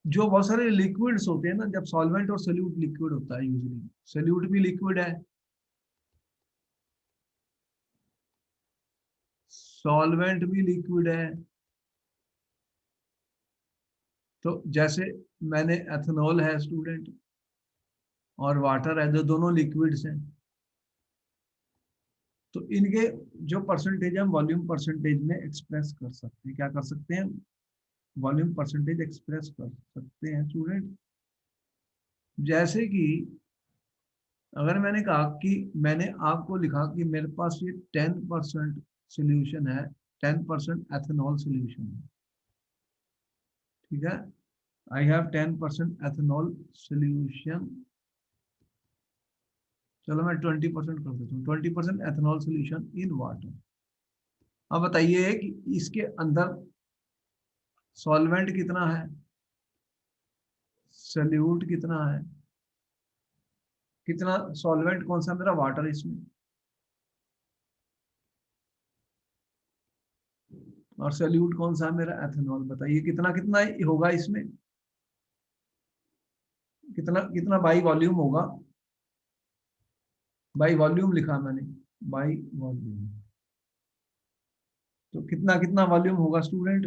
जो बहुत सारे लिक्विड्स होते हैं ना, जब सॉल्वेंट और सोल्यूट लिक्विड होता है, यूजुअली सोल्यूट भी लिक्विड है, सॉल्वेंट भी लिक्विड है। तो जैसे मैंने एथेनॉल है स्टूडेंट और वाटर है, जो दोनों लिक्विड्स हैं, तो इनके जो परसेंटेज हम वॉल्यूम परसेंटेज में एक्सप्रेस कर सकते हैं। क्या कर सकते हैं, वॉल्यूम परसेंटेज एक्सप्रेस कर सकते हैं स्टूडेंट। जैसे कि अगर मैंने कहा कि मैंने आपको लिखा कि मेरे पास ये 10% सोल्यूशन है, 10% एथेनॉल सोल्यूशन है, ठीक है, आई हैव 10% एथेनॉल सोल्यूशन। चलो मैं 20% कर देता हूँ, 20% एथेनॉल सोल्यूशन इन वाटर। अब बताइए कि इसके अंदर सॉल्वेंट कितना है, सोल्यूट कितना है, कितना सॉल्वेंट कौन सा मेरा, वाटर इसमें, और सोल्यूट कौन सा है मेरा, एथेनॉल। बताइए कितना कितना होगा इसमें, कितना कितना बाई वॉल्यूम होगा। बाई वॉल्यूम लिखा मैंने, बाई वॉल्यूम। तो कितना कितना वॉल्यूम होगा स्टूडेंट,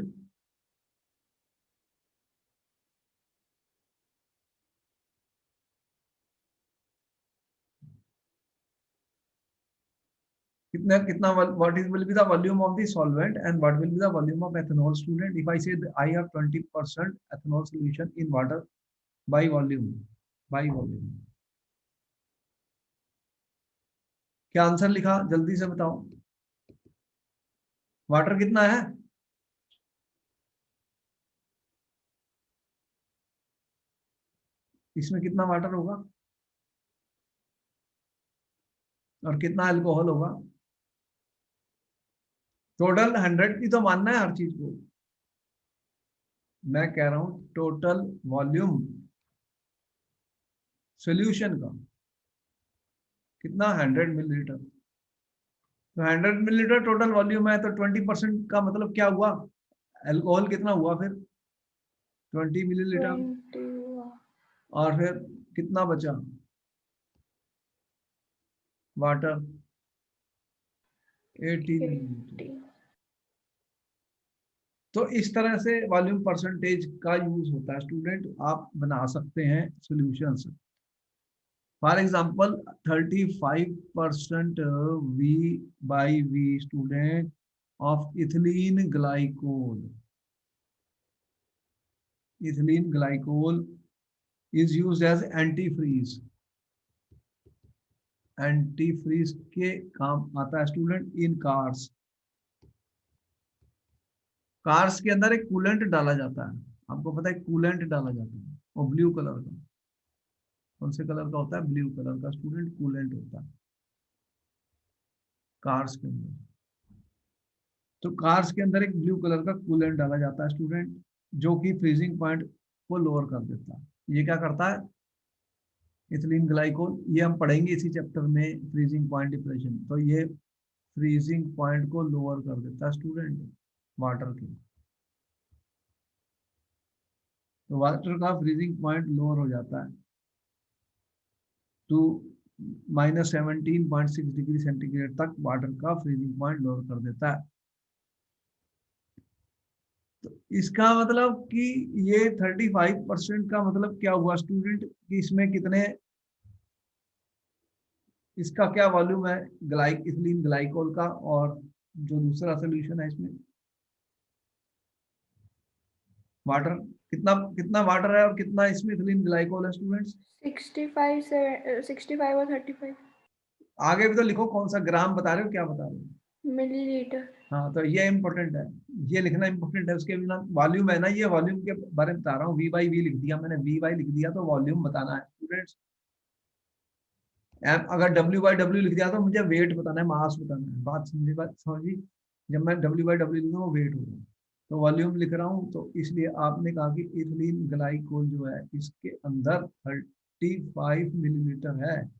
कितना कितना, what is will be the volume of the solvent and what will be the volume of ethanol student, if I say I have 20% ethanol solution in water by volume, by volume। क्या आंसर लिखा, जल्दी से बताओ, वाटर कितना है, इसमें कितना वाटर होगा और कितना अल्कोहल होगा। टोटल 100 की तो मानना है हर चीज को, मैं कह रहा हूं टोटल वॉल्यूम सोल्यूशन का कितना, 100 मिलीलीटर। तो 100 मिलीलीटर टोटल वॉल्यूम है, तो 20% का मतलब क्या हुआ, अल्कोहल कितना हुआ फिर, 20 मिलीलीटर। 20 और फिर कितना बचा, वाटर 18 मिलीलीटर। 80 तो इस तरह से वॉल्यूम परसेंटेज का यूज होता है स्टूडेंट, आप बना सकते हैं solutions. For example 35% v by v student of ethylene glycol, ethylene glycol is used as antifreeze, antifreeze के काम आता है स्टूडेंट इन कार्स। कार्स के अंदर एक कूलेंट डाला जाता है, आपको पता है कूलेंट डाला जाता है, वो ब्लू कलर का, कौन से कलर का होता है, ब्लू कलर का स्टूडेंट कूलेंट होता है कार्स के अंदर। तो कार्स के अंदर एक ब्लू कलर का कूलेंट डाला जाता है स्टूडेंट, जो कि फ्रीजिंग पॉइंट को लोअर कर देता है। ये क्या करता है, इथिलीन ग्लाइकोल, ये हम पढ़ेंगे इसी चैप्टर में, फ्रीजिंग पॉइंट डिप्रेशन। तो ये फ्रीजिंग पॉइंट को लोअर कर देता है स्टूडेंट वाटर के। तो वाटर का फ्रीजिंग पॉइंट लोअर हो जाता है टू -17.6 डिग्री सेंटीग्रेड तक वाटर का फ्रीजिंग पॉइंट लोअर कर देता है। तो इसका मतलब कि ये 35% का मतलब क्या हुआ स्टूडेंट, कि इसमें कितने, इसका क्या वॉल्यूम है इथिलीन ग्लाइकोल का, और जो दूसरा सोल्यूशन है इसमें वाटर, कितना कितना वाटर है और कितना इसमें इथिलीन ग्लाइकोल है स्टूडेंट्स। 65 और 35 आगे भी तो लिखो, कौन सा ग्राम बता रहे हो, क्या बता रहे हो। मिलीलीटर। हाँ, तो ये इंपॉर्टेंट है, ये लिखना इंपॉर्टेंट है। उसके बिना वॉल्यूम है ना, ये वॉल्यूम के बारे में बता रहा हूँ, वी बाई वी लिख दिया मैंने, वी बाई लिख दिया तो वॉल्यूम बताना है स्टूडेंट्स। अगर W/W लिख दिया तो मुझे वेट बताना है, मास बताना है। बात समझी, बात समझी। जब मैं W/W लिखूंगा वो वेट होगा, तो वॉल्यूम लिख रहा हूँ। तो इसलिए आपने कहा कि इथिलीन ग्लाइकोल जो है इसके अंदर 35 मिलीलीटर है,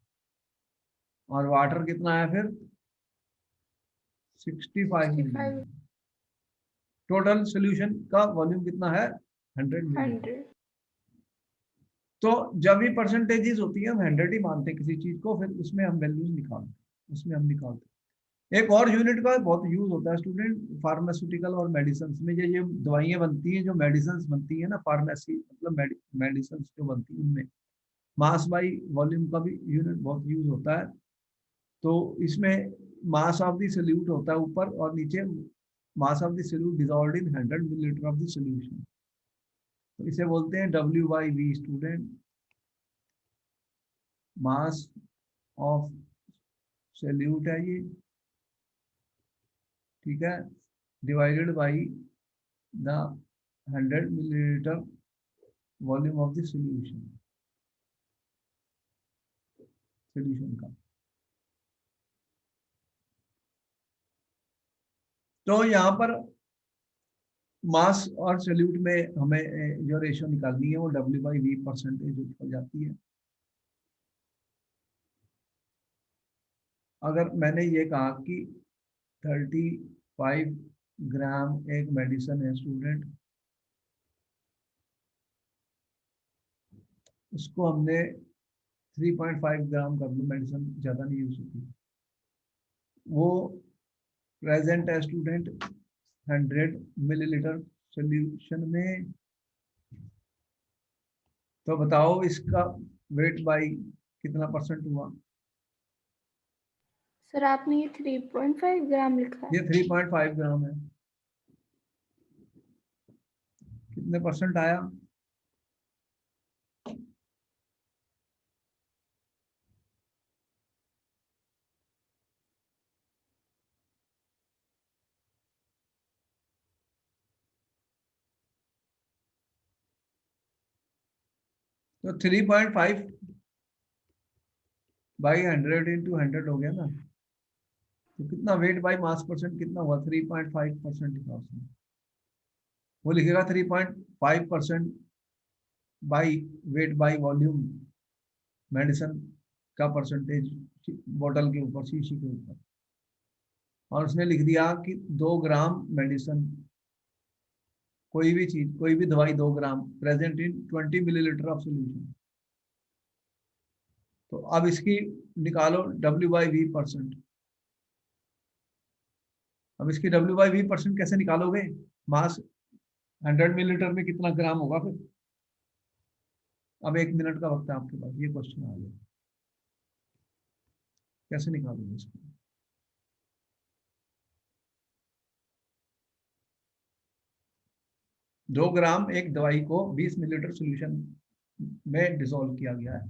और वाटर कितना है फिर 65 65, मिलीलीटर। टोटल सोल्यूशन का वॉल्यूम कितना है 100 मिलीलीटर। 100. तो जब भी परसेंटेजेस होती है हम 100 ही मानते हैं किसी चीज को, फिर उसमें हम वैल्यूज निकालते हैं, उसमें हम निकालते हैं। एक और यूनिट का बहुत यूज होता है स्टूडेंट, फार्मास्यूटिकल और मेडिसिन में। ये दवाइयाँ बनती हैं, जो मेडिसिन बनती है ना, फार्मेसी मतलब मेडिसिन जो बनती है उनमें मास बाई वॉल्यूम का भी यूनिट बहुत यूज होता है। तो इसमें मास ऑफ द सोल्यूट होता है ऊपर, और नीचे mass of the solute dissolved in 100 millilitre of the solution. तो इसे बोलते हैं W/V student, mass of solute है ये, ठीक है, divided by the 100 millilitre volume of the solution, solution का। तो यहाँ पर मास और सोल्यूट में हमें जो रेशियो निकालनी है वो W/V परसेंटेज हो जाती है। अगर मैंने ये कहा कि 35 ग्राम एक मेडिसिन है स्टूडेंट, उसको हमने 3.5 ग्राम कर लो, मेडिसिन ज़्यादा नहीं यूज होती, वो प्रेजेंट है स्टूडेंट 100 मिलीलीटर सोल्यूशन में। तो बताओ इसका वेट बाई कितना परसेंट हुआ। सर आपने ये 3.5 ग्राम लिखा ये है. 3.5 ग्राम है, कितने परसेंट आया। तो 3.5 बाई 100 इंटू 100 हो गया ना। तो कितना वेट बाई मास परसेंट कितना हुआ, 3.5% लिखा उसने। वो लिखेगा 3.5% by weight by volume, medicine का परसेंटेज बोतल के ऊपर, शीशी के ऊपर। और उसने लिख दिया कि 2 ग्राम मेडिसिन, कोई भी चीज, कोई भी दवाई 2 ग्राम present in 20 millilitre of solution. तो अब इसकी निकालो W/V परसेंट। अब इसकी W/V परसेंट कैसे निकालोगे, मास 100 मिलीलीटर में कितना ग्राम होगा फिर। अब 1 मिनट का वक्त है आपके पास, ये क्वेश्चन आ गया, कैसे निकालोगे इसको। 2 ग्राम एक दवाई को 20 मिलीलीटर सोल्यूशन में डिसॉल्व किया गया है,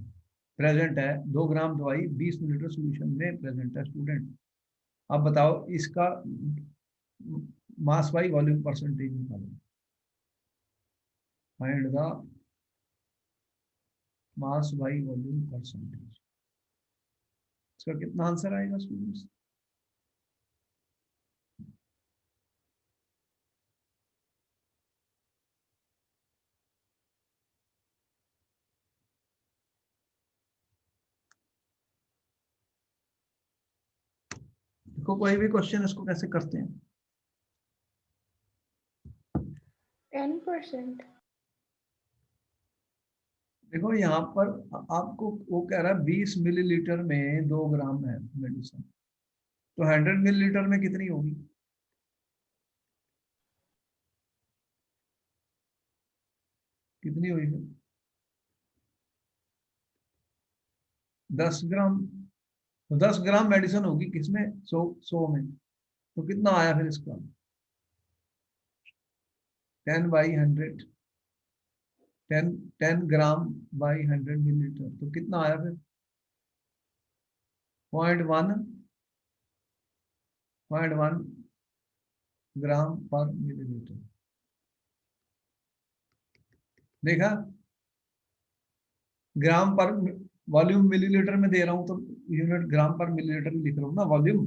प्रेजेंट है 2 ग्राम दवाई 20 मिलीलीटर सोल्यूशन में प्रेजेंट है स्टूडेंट। अब बताओ इसका मास बाई वॉल्यूम परसेंटेज निकालो, find the mass by volume percentage. इसका कितना आंसर आएगा स्टूडेंट्स। देखो कोई भी क्वेश्चन इसको कैसे करते हैं। 10%. देखो यहाँ पर आपको वो कह रहा है 20 मिलीलीटर में 2 ग्राम है मेडिसिन, तो 100 मिलीलीटर में कितनी होगी। कितनी हुई फिर 10 ग्राम। तो 10 ग्राम मेडिसिन होगी किसमें, 100 में। तो कितना आया फिर इसका 10/100, 10 ग्राम बाई 100 मिलीलीटर, तो कितना आया फिर 0.1 ग्राम पर मिलीलीटर। देखा, ग्राम पर वॉल्यूम मिलीलीटर में दे रहा हूं तो यूनिट ग्राम पर मिलीलीटर लिख रहा हूं ना, वॉल्यूम,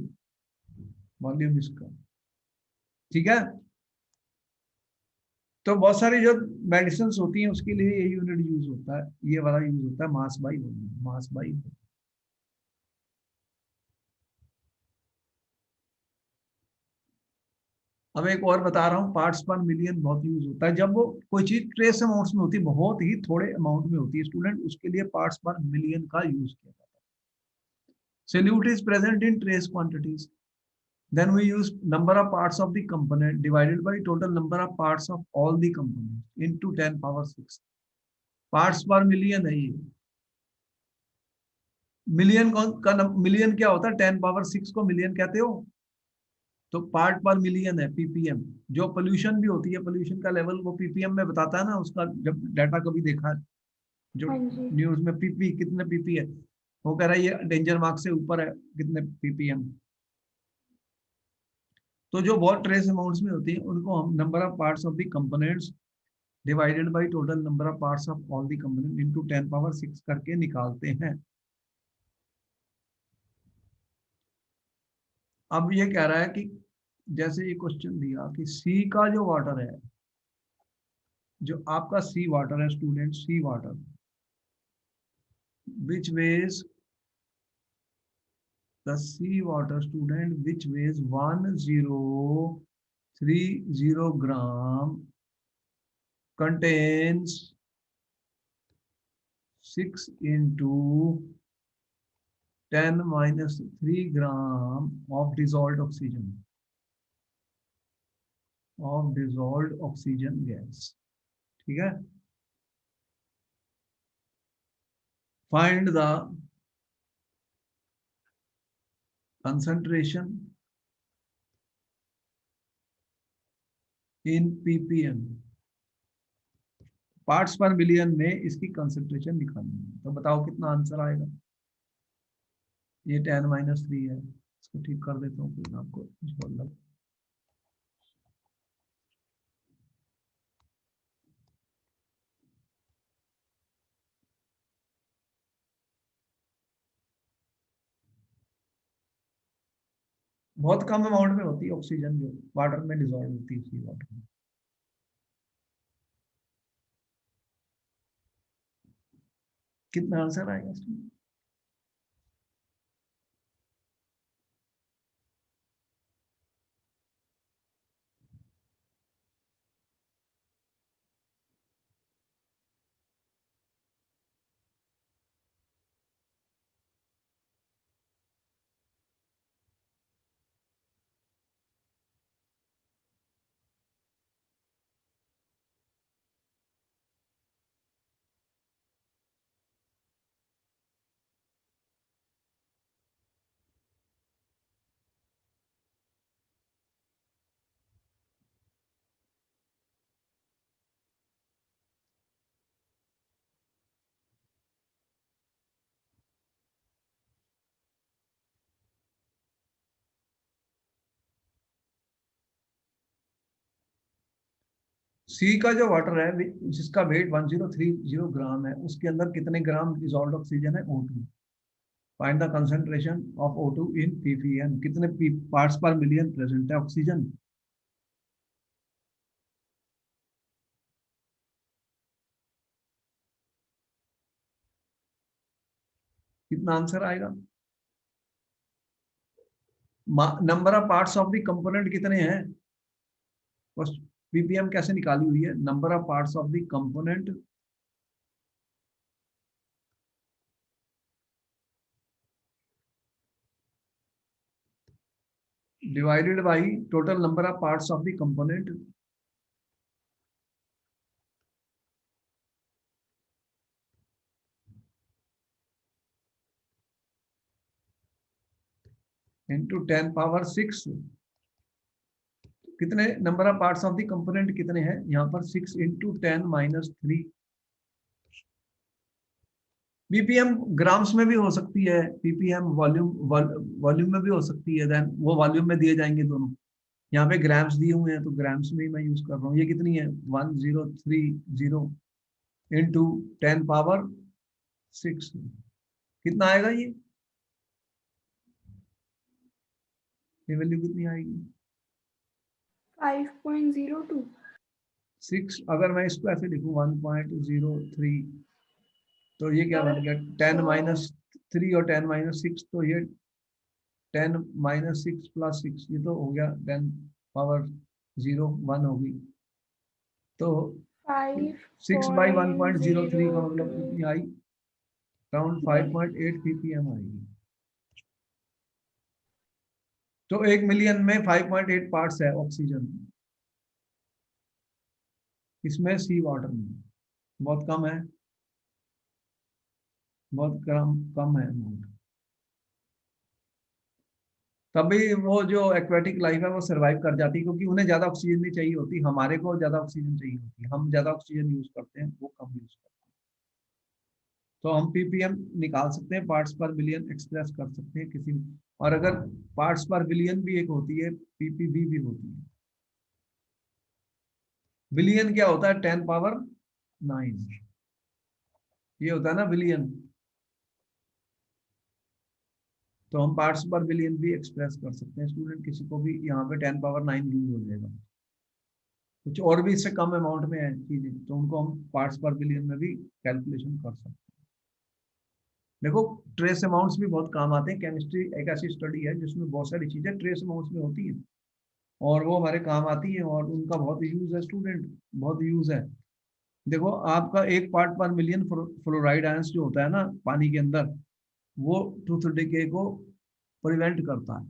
वॉल्यूम इसका, ठीक है। तो बहुत सारी जो मेडिसिन होती हैं उसके लिए ये यूनिट यूज होता है, ये वाला यूज होता है, mass by volume, mass by. अब एक और बता रहा हूँ, पार्ट्स पर मिलियन बहुत यूज होता है जब वो कोई चीज ट्रेस अमाउंट्स में होती है, बहुत ही थोड़े अमाउंट में होती है स्टूडेंट, उसके लिए पार्ट्स पर मिलियन का यूज किया जाता है। Solute is present in trace quantities, then we use number of parts of the component divided by total number of parts of all the components into 10 power 6 parts per million है ये। मिलियन का मिलियन क्या होता है, 10 पावर 6 को मिलियन कहते हो, तो पार्ट पर मिलियन है पीपीएम। जो पोल्यूशन भी होती है, पोल्यूशन का लेवल वो पीपीएम में बताता है ना, उसका जब डाटा कभी देखा है जो हाँ जी। न्यूज में, पीपी कितने पीपी है, वो कह रहा है ये डेंजर मार्क से ऊपर है कितने पीपीएम। तो जो बहुत ट्रेस अमाउंट्स में होती है उनको हम number of parts of the components divided by total number of parts of all the component into 10 power 6 करके निकालते हैं। अब ये कह रहा है कि जैसे ये क्वेश्चन दिया कि सी का जो वाटर है, जो आपका सी वाटर है student, sea water which weighs the sea water student which weighs 1030 gram contains 6 into 10 minus 3 gram of dissolved oxygen gas, ठीक है। Find the concentration in ppm, parts पर मिलियन में इसकी कंसेंट्रेशन निकालनी है, तो बताओ कितना आंसर आएगा। ये 10 - 3 है, इसको ठीक कर देता हूँ फिर आपको मतलब बहुत कम अमाउंट में होती है ऑक्सीजन जो वाटर में डिजॉल्व होती है, सी वाटर में। कितना आंसर आएगा इसमें। सी का जो वाटर है जिसका वेट 1030 ग्राम है, उसके अंदर कितने ग्राम डिसॉल्व्ड ऑक्सीजन है, O2। Find the concentration of O2 in ppm, कितने पार्ट्स पर मिलियन प्रेजेंट है ऑक्सीजन। कितना आंसर आएगा। Number of parts of the component कितने हैं, पीपीएम कैसे निकाली हुई है, number of parts of the component divided by total number of parts of the component into 10 power 6। कितने number of parts of the component कितने हैं यहाँ पर, 6 इंटू 10 - 3। पीपीएम ग्राम्स में भी हो सकती है, पीपीएम वॉल्यूम में भी हो सकती है, देन वो वॉल्यूम में दिए जाएंगे दोनों। यहाँ पे ग्राम्स दिए हुए हैं तो ग्राम्स में ही मैं यूज कर रहा हूँ। ये कितनी है 1030 इंटू 10 पावर 6। कितना आएगा ये वैल्यू कितनी आएगी? 5.02. 6। अगर मैं इसको ऐसे लिखूं 1.03, तो ये क्या बन गया? 10 माइनस 3 और 10 माइनस 6, तो ये 10 माइनस 6 प्लस 6, ये तो हो गया 10 पावर 0 1 होगी। तो 6 बाई 1.03 का मतलब 5.02. कितनी आई? अराउंड 5.8 ppm आएगी। तो 1 मिलियन में 5.8 पार्ट्स है ऑक्सीजन, इसमें सी वाटर में बहुत कम है, बहुत कम कम है अमाउंट। तभी वो जो एक्वेटिक लाइफ है वो सरवाइव कर जाती है, क्योंकि उन्हें ज्यादा ऑक्सीजन नहीं चाहिए होती, हमारे को ज्यादा ऑक्सीजन चाहिए होती है, हम ज्यादा ऑक्सीजन यूज करते हैं, वो कम यूज करते हैं। तो हम पीपीएम निकाल सकते हैं, पार्ट्स पर बिलियन एक्सप्रेस कर सकते हैं किसी भी। और अगर पार्ट्स पर बिलियन भी एक होती है, पीपीबी भी होती है। बिलियन क्या होता है? 10 पावर 9, ये होता है ना बिलियन। तो हम पार्ट्स पर बिलियन भी एक्सप्रेस कर सकते हैं स्टूडेंट, किसी को भी यहाँ पे 10 पावर 9 यूज हो जाएगा। कुछ और भी इससे कम अमाउंट में है चीजें, तो उनको हम पार्ट्स पर बिलियन में भी कैलकुलेशन कर सकते हैं। देखो, ट्रेस अमाउंट्स भी बहुत काम आते हैं। केमिस्ट्री एक ऐसी स्टडी है जिसमें बहुत सारी चीजें ट्रेस अमाउंट्स में होती हैं, और वो हमारे काम आती है, और उनका बहुत यूज है स्टूडेंट, बहुत यूज है। देखो, आपका 1 पार्ट पर मिलियन फ्लोराइड आयंस जो होता है ना पानी के अंदर, वो टूथ डिके को प्रिवेंट करता है।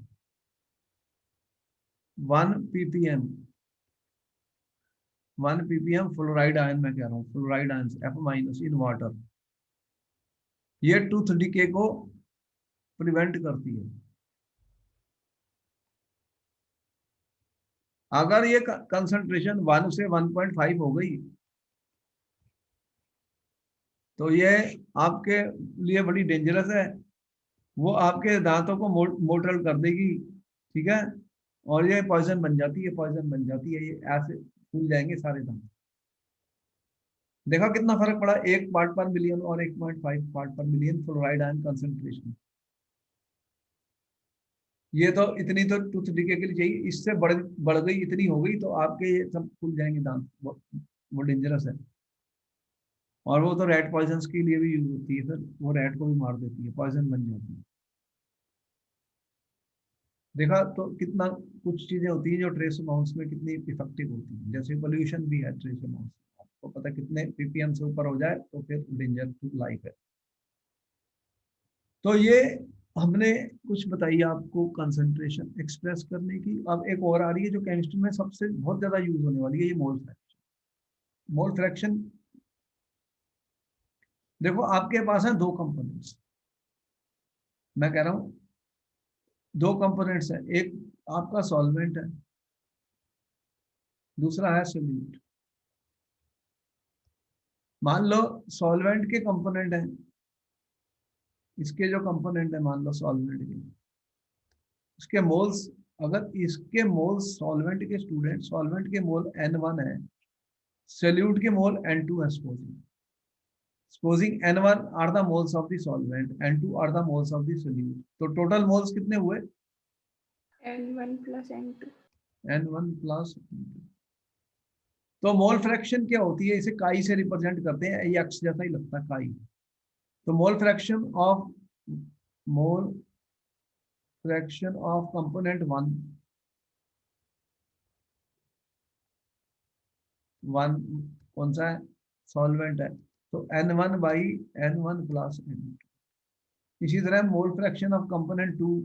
1 ppm, 1 ppm फ्लोराइड आयन, मैं कह रहा हूँ fluoride ions F- in water, ये टूथ डिके को प्रिवेंट करती है। अगर ये कंसंट्रेशन 1 से 1.5 हो गई, तो ये आपके लिए बड़ी डेंजरस है। वो आपके दांतों को मोटल कर देगी, ठीक है, और ये पॉइजन बन जाती है, पॉइजन बन जाती है, ये ऐसे फूल जाएंगे सारे दांत। देखा कितना फर्क पड़ा 1 पार्ट पर मिलियन और 1.5 पार्ट पर मिलियन फ्लोराइड आयन कंसेंट्रेशन। ये तो इतनी तो टूथ डिके के लिए चाहिए, इससे बढ़ गई, इतनी हो गई, तो आपके ये सब फूल जाएंगे दांत, वो डेंजरस है। और वो तो रैट पॉइजन के लिए भी यूज होती है, फिर वो रैट को भी मार देती है, पॉइजन बन जाती है। देखा तो कितना कुछ चीजें होती हैं जो ट्रेस अमाउंट्स में कितनी इफेक्टिव होती हैं, जैसे पोल्यूशन भी है ट्रेस अमाउंट्स। आपको पता है कितने पीपीएम से ऊपर हो जाए तो फिर डेंजर टू लाइफ है। तो ये हमने कुछ बताई आपको कंसंट्रेशन एक्सप्रेस करने की। अब एक और आ रही है जो केमिस्ट्री में सबसे बहुत ज्यादा यूज होने वाली है, ये मोल फ्रैक्शन। मोल फ्रैक्शन, देखो आपके पास है दो कंपोनेंट्स, मैं कह रहा हूँ दो कंपोनेंट्स है, एक आपका सॉल्वेंट है, दूसरा है सोल्यूट। मान लो सॉल्वेंट के कंपोनेंट है, इसके जो कंपोनेंट है मान लो सॉल्वेंट के, इसके मोल्स, अगर इसके मोल्स सॉल्वेंट के स्टूडेंट, सॉल्वेंट के मोल N1 है, सोल्यूट के मोल N2 है। Supposing N1 are the moles of the solvent, N2 are the moles of the solute, तो टोटल मोल्स कितने हुए? N1 plus N2. N1 plus. तो मोल फ्रैक्शन क्या होती है? इसे काई से रिप्रेजेंट करते हैं, ये एक्स जैसा ही लगता है काई। तो मोल फ्रैक्शन ऑफ कंपोनेंट वन कौन सा है? सॉल्वेंट है, तो N1/N1 प्लस N2। इसी तरह मोल fraction of component 2,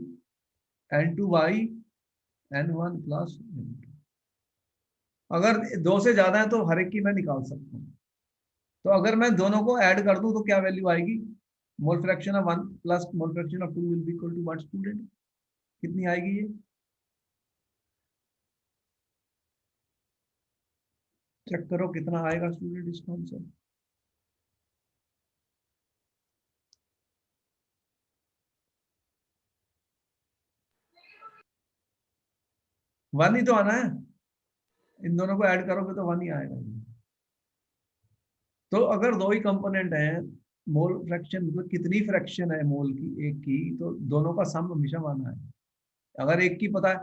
N2/N1 plus N2। अगर दो से ज्यादा है तो हर एक की मैं निकाल सकता हूँ। तो अगर मैं दोनों को ऐड कर दूं तो क्या वैल्यू आएगी? Mole fraction of 1 plus mole fraction of 2 will be equal to what student? कितनी आएगी ये? चेक करो कितना आएगा स्टूडेंट इसका आंसर। वन ही तो आना है, इन दोनों को ऐड करोगे तो वन ही आएगा। तो अगर दो ही कंपोनेंट हैं मोल फ्रैक्शन मतलब कितनी फ्रैक्शन है मोल की, एक की, तो दोनों का सम हमेशा माना है। अगर एक की पता है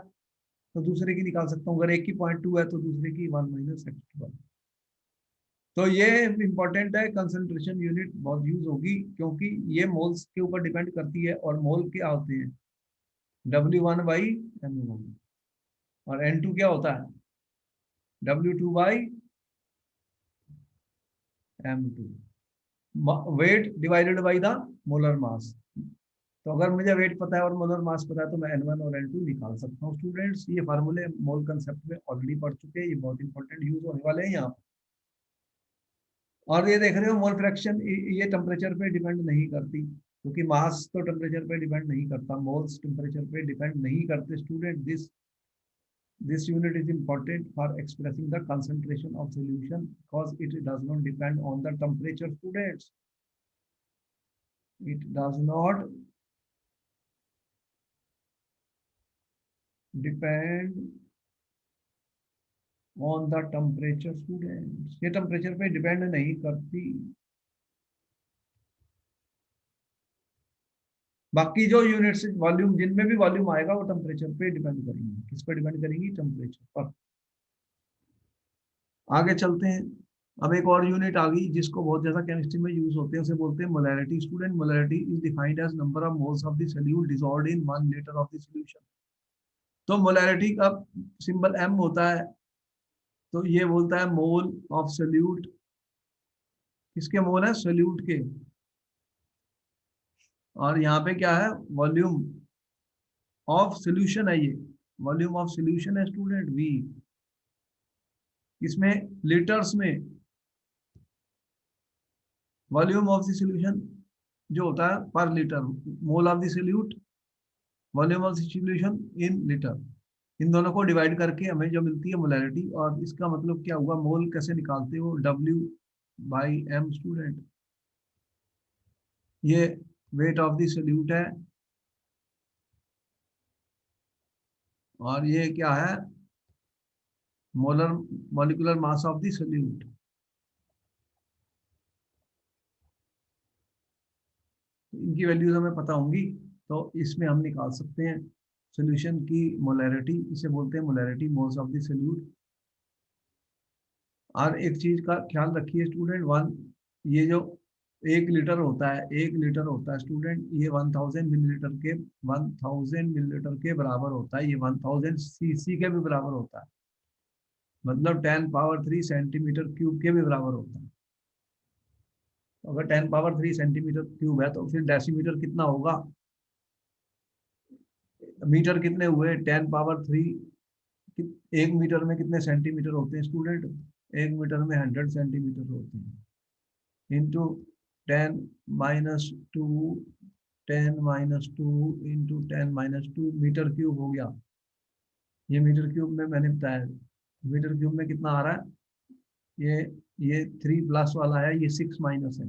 तो दूसरे की निकाल सकता हूँ, अगर एक की 0.2 है तो दूसरे की 1 - x²। तो ये इंपॉर्टेंट है, कंसंट्रेशन यूनिट बहुत यूज होगी क्योंकि ये मोल्स के ऊपर डिपेंड करती है, और मोल क्या होते हैं, W1/m1, और N2 क्या होता है, W2/m2, weight divided by the molar mass. तो अगर मुझे वेट पता है और मोलर मास पता है तो मैं N1 और N2 निकाल सकता हूँ। स्टूडेंट्स, ये फार्मूले मोल कंसेप्ट में ऑलरेडी पढ़ चुके हैं, ये बहुत इंपॉर्टेंट यूज होने वाले हैं यहाँ। और ये देख रहे हो मोल फ्रैक्शन, ये टेम्परेचर पे डिपेंड नहीं करती, क्योंकि मास तो टेम्परेचर पे डिपेंड नहीं करता, मोल्स टेम्परेचर पे डिपेंड नहीं करते। Student, this unit is important for expressing the concentration of solution because it does not depend on the temperature. Students, it does not depend on the temperature. Students, ये टेम्परेचर पे डिपेंड नहीं करती। बाकी जो यूनिट्स वॉल्यूम, जिनमें भी वॉल्यूम आएगा वो टेम्परेचर पे डिपेंड करेंगी। किस पे डिपेंड करेंगी, टेम्परेचर पर। आगे चलते हैं। अब एक और यूनिट आ गई जिसको बहुत ज्यादा केमिस्ट्री में यूज होते हैं, उसे बोलते हैं molarity. Student, molarity is defined as number of moles of the solute dissolved in 1 litre of the solution. तो मोलैरिटी का सिंबल M होता है, तो ये बोलता है मोल ऑफ सोल्यूट। किसके मोल है, सोल्यूट के। और यहाँ पे क्या है, वॉल्यूम ऑफ सोल्यूशन है, ये वॉल्यूम ऑफ सोल्यूशन है स्टूडेंट, V। इसमें लीटर्स में वॉल्यूम ऑफ द सॉल्यूशन जो होता है पर litre, mole of the solute, volume of the solution in litre, इन दोनों को डिवाइड करके हमें जो मिलती है मोलैरिटी। और इसका मतलब क्या हुआ, मोल कैसे निकालते हो, W/m। स्टूडेंट, ये वेट ऑफ द सॉल्यूट है, और ये क्या है, molar molecular mass of the solute. इनकी वैल्यूज हमें पता होंगी, तो इसमें हम निकाल सकते हैं सॉल्यूशन की मोलैरिटी। इसे बोलते हैं molarity, moles of the solute. और एक चीज का ख्याल रखिए स्टूडेंट, वन, ये जो 1 लीटर होता है, 1 लीटर होता है स्टूडेंट, ये 1000 मिलीलीटर के बराबर होता है। ये 1000 cc के भी बराबर होता है, मतलब 10⁻³ के भी बराबर होता है। तो अगर 10⁻³ है तो फिर डेसीमीटर कितना होगा, मीटर कितने हुए, 10⁻3। 1 मीटर में कितने सेंटीमीटर होते हैं स्टूडेंट, 1 मीटर में 100 सेंटीमीटर होते हैं, इंटू 10⁻², 10⁻² इंटू 10⁻², मीटर क्यूब हो गया। ये मीटर क्यूब में मैंने बताया, मीटर क्यूब में कितना आ रहा है, ये ये 3+ वाला है, ये 6- है,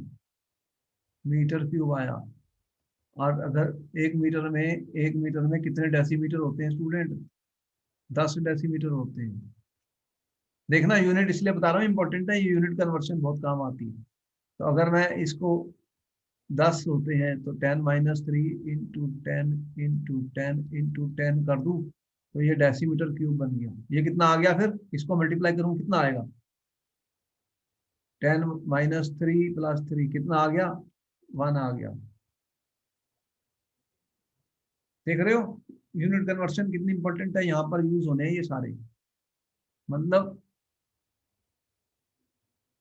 मीटर क्यूब आया। और अगर 1 मीटर में कितने डेसीमीटर होते हैं स्टूडेंट, 10 डेसीमीटर होते हैं। देखना, यूनिट इसलिए बता रहा हूँ इंपॉर्टेंट है, ये यूनिट कन्वर्शन बहुत काम आती है। तो अगर मैं इसको 10 होते हैं तो 10⁻³ इंटू 10 कर दूं, तो ये डेसीमीटर क्यूब बन गया। ये कितना आ गया, फिर इसको मल्टीप्लाई करूं कितना आएगा, 10⁻³ + 3 कितना आ गया, 1 आ गया। देख रहे हो यूनिट कन्वर्शन कितनी इंपॉर्टेंट है, यहाँ पर यूज होने हैं ये सारे। मतलब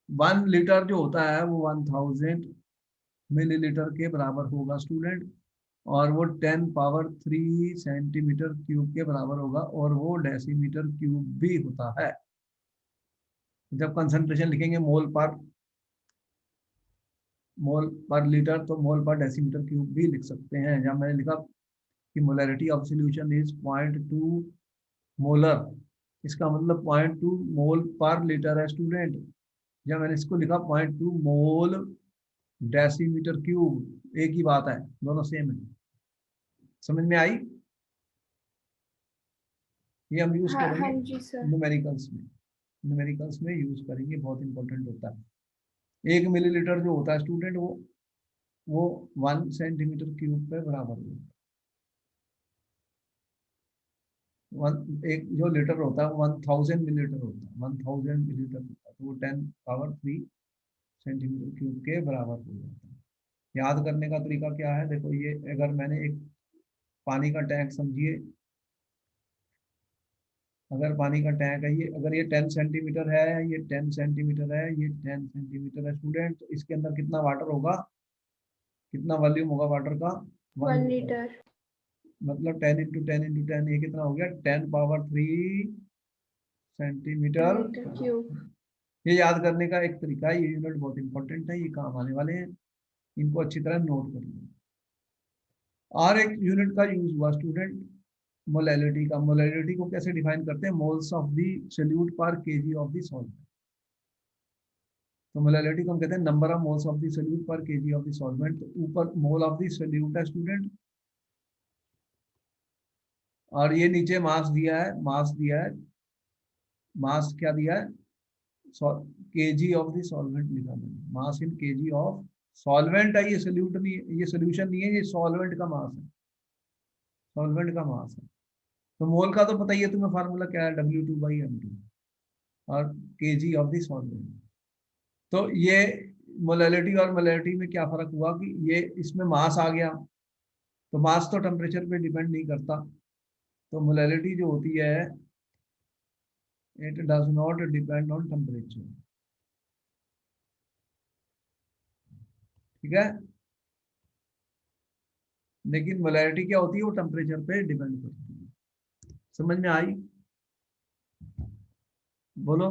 1 लीटर जो होता है वो 1000 मिलीलीटर के बराबर होगा स्टूडेंट, और वो 10⁻³ के बराबर होगा, और वो डेसीमीटर क्यूब भी होता है। जब कंसंट्रेशन लिखेंगे मोल पर लीटर, तो मोल पर डेसीमीटर क्यूब भी लिख सकते हैं। जब मैंने लिखा कि molarity of solution is 0.2 molar, इसका मतलब 0.2 मोल पर लीटर है स्टूडेंट। जब मैंने इसको लिखा 0.2 मोल डेसीमीटर क्यूब, एक ही बात है, दोनों सेम है। समझ में आई, ये हम यूज हाँ करेंगे हाँ जी सर। न्यूमेरिकल्स में, न्यूमेरिकल्स में यूज करेंगे, बहुत इंपॉर्टेंट होता है। 1 मिलीलीटर जो होता है स्टूडेंट, वो वो 1 सेंटीमीटर क्यूब पे बराबर होगा। एक जो लीटर होता है 1000 मिलीलीटर होता है, 1000 मिलीलीटर होता है, तो वो 10⁻³ सेंटीमीटर क्यूब के बराबर हो जाता है। याद करने का तरीका क्या है, देखो ये अगर मैंने एक पानी का टैंक समझिए, अगर पानी का टैंक है ये, अगर ये 10 सेंटीमीटर है, ये 10 सेंटीमीटर है, ये 10 सेंटीमीटर है स्टूडेंट, तो इसके अंदर कितना वाटर होगा, कितना वॉल्यूम होगा वाटर का, 1 1 लीटर। liter. मतलब 10 इंटू 10 इंटू 10, ये कितना हो गया, 10⁻³ सेंटीमीटर। Meter cube. ये याद करने का एक तरीका है, ये यूनिट बहुत इंपॉर्टेंट है, ये काम आने वाले हैं, इनको अच्छी तरह नोट कर लो। और एक यूनिट का यूज हुआ स्टूडेंट मोलैलिटी का। मोलैलिटी को कैसे डिफाइन करते हैं, मोल्स ऑफ द सोल्यूट पर केजी ऑफ द सॉल्वेंट। तो मोलैलिटी को हम कहते हैं number of moles of the solute पर केजी ऑफ द सॉल्वेंट। तो ऊपर मोल ऑफ द सोल्यूट है स्टूडेंट, और ये नीचे मास दिया है, मास दिया है, मास क्या दिया है, केजी ऑफ द सॉल्वेंट लिखा मैंने, मास इन केजी ऑफ सॉल्वेंट है, ये सोल्यूट नहीं, ये सोल्यूशन नहीं है, ये सॉल्वेंट का मास है, सॉल्वेंट का मास है। तो मोल का तो पता ही है तुम्हें, फार्मूला क्या है, W2/m2, और केजी ऑफ द सॉल्वेंट। तो ये मोलैलिटी और मोलैलिटी में क्या फर्क हुआ कि ये इसमें मास आ गया, तो मास तो टेम्परेचर पे डिपेंड नहीं करता, तो मोलैलिटी जो होती है it does not depend on temperature, ठीक है। लेकिन मोलैलिटी क्या होती है, वो टेम्परेचर पे डिपेंड करती है। समझ में आई, बोलो।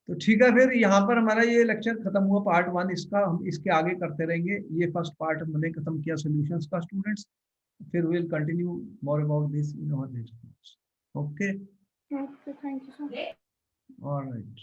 तो ठीक है, फिर यहाँ पर हमारा ये लेक्चर खत्म हुआ पार्ट 1 इसका, हम इसके आगे करते रहेंगे। ये फर्स्ट पार्ट हमने खत्म किया सॉल्यूशंस का स्टूडेंट्स, फिर will continue more about this in our next class. Okay, Okay, thank you, sir. Alright.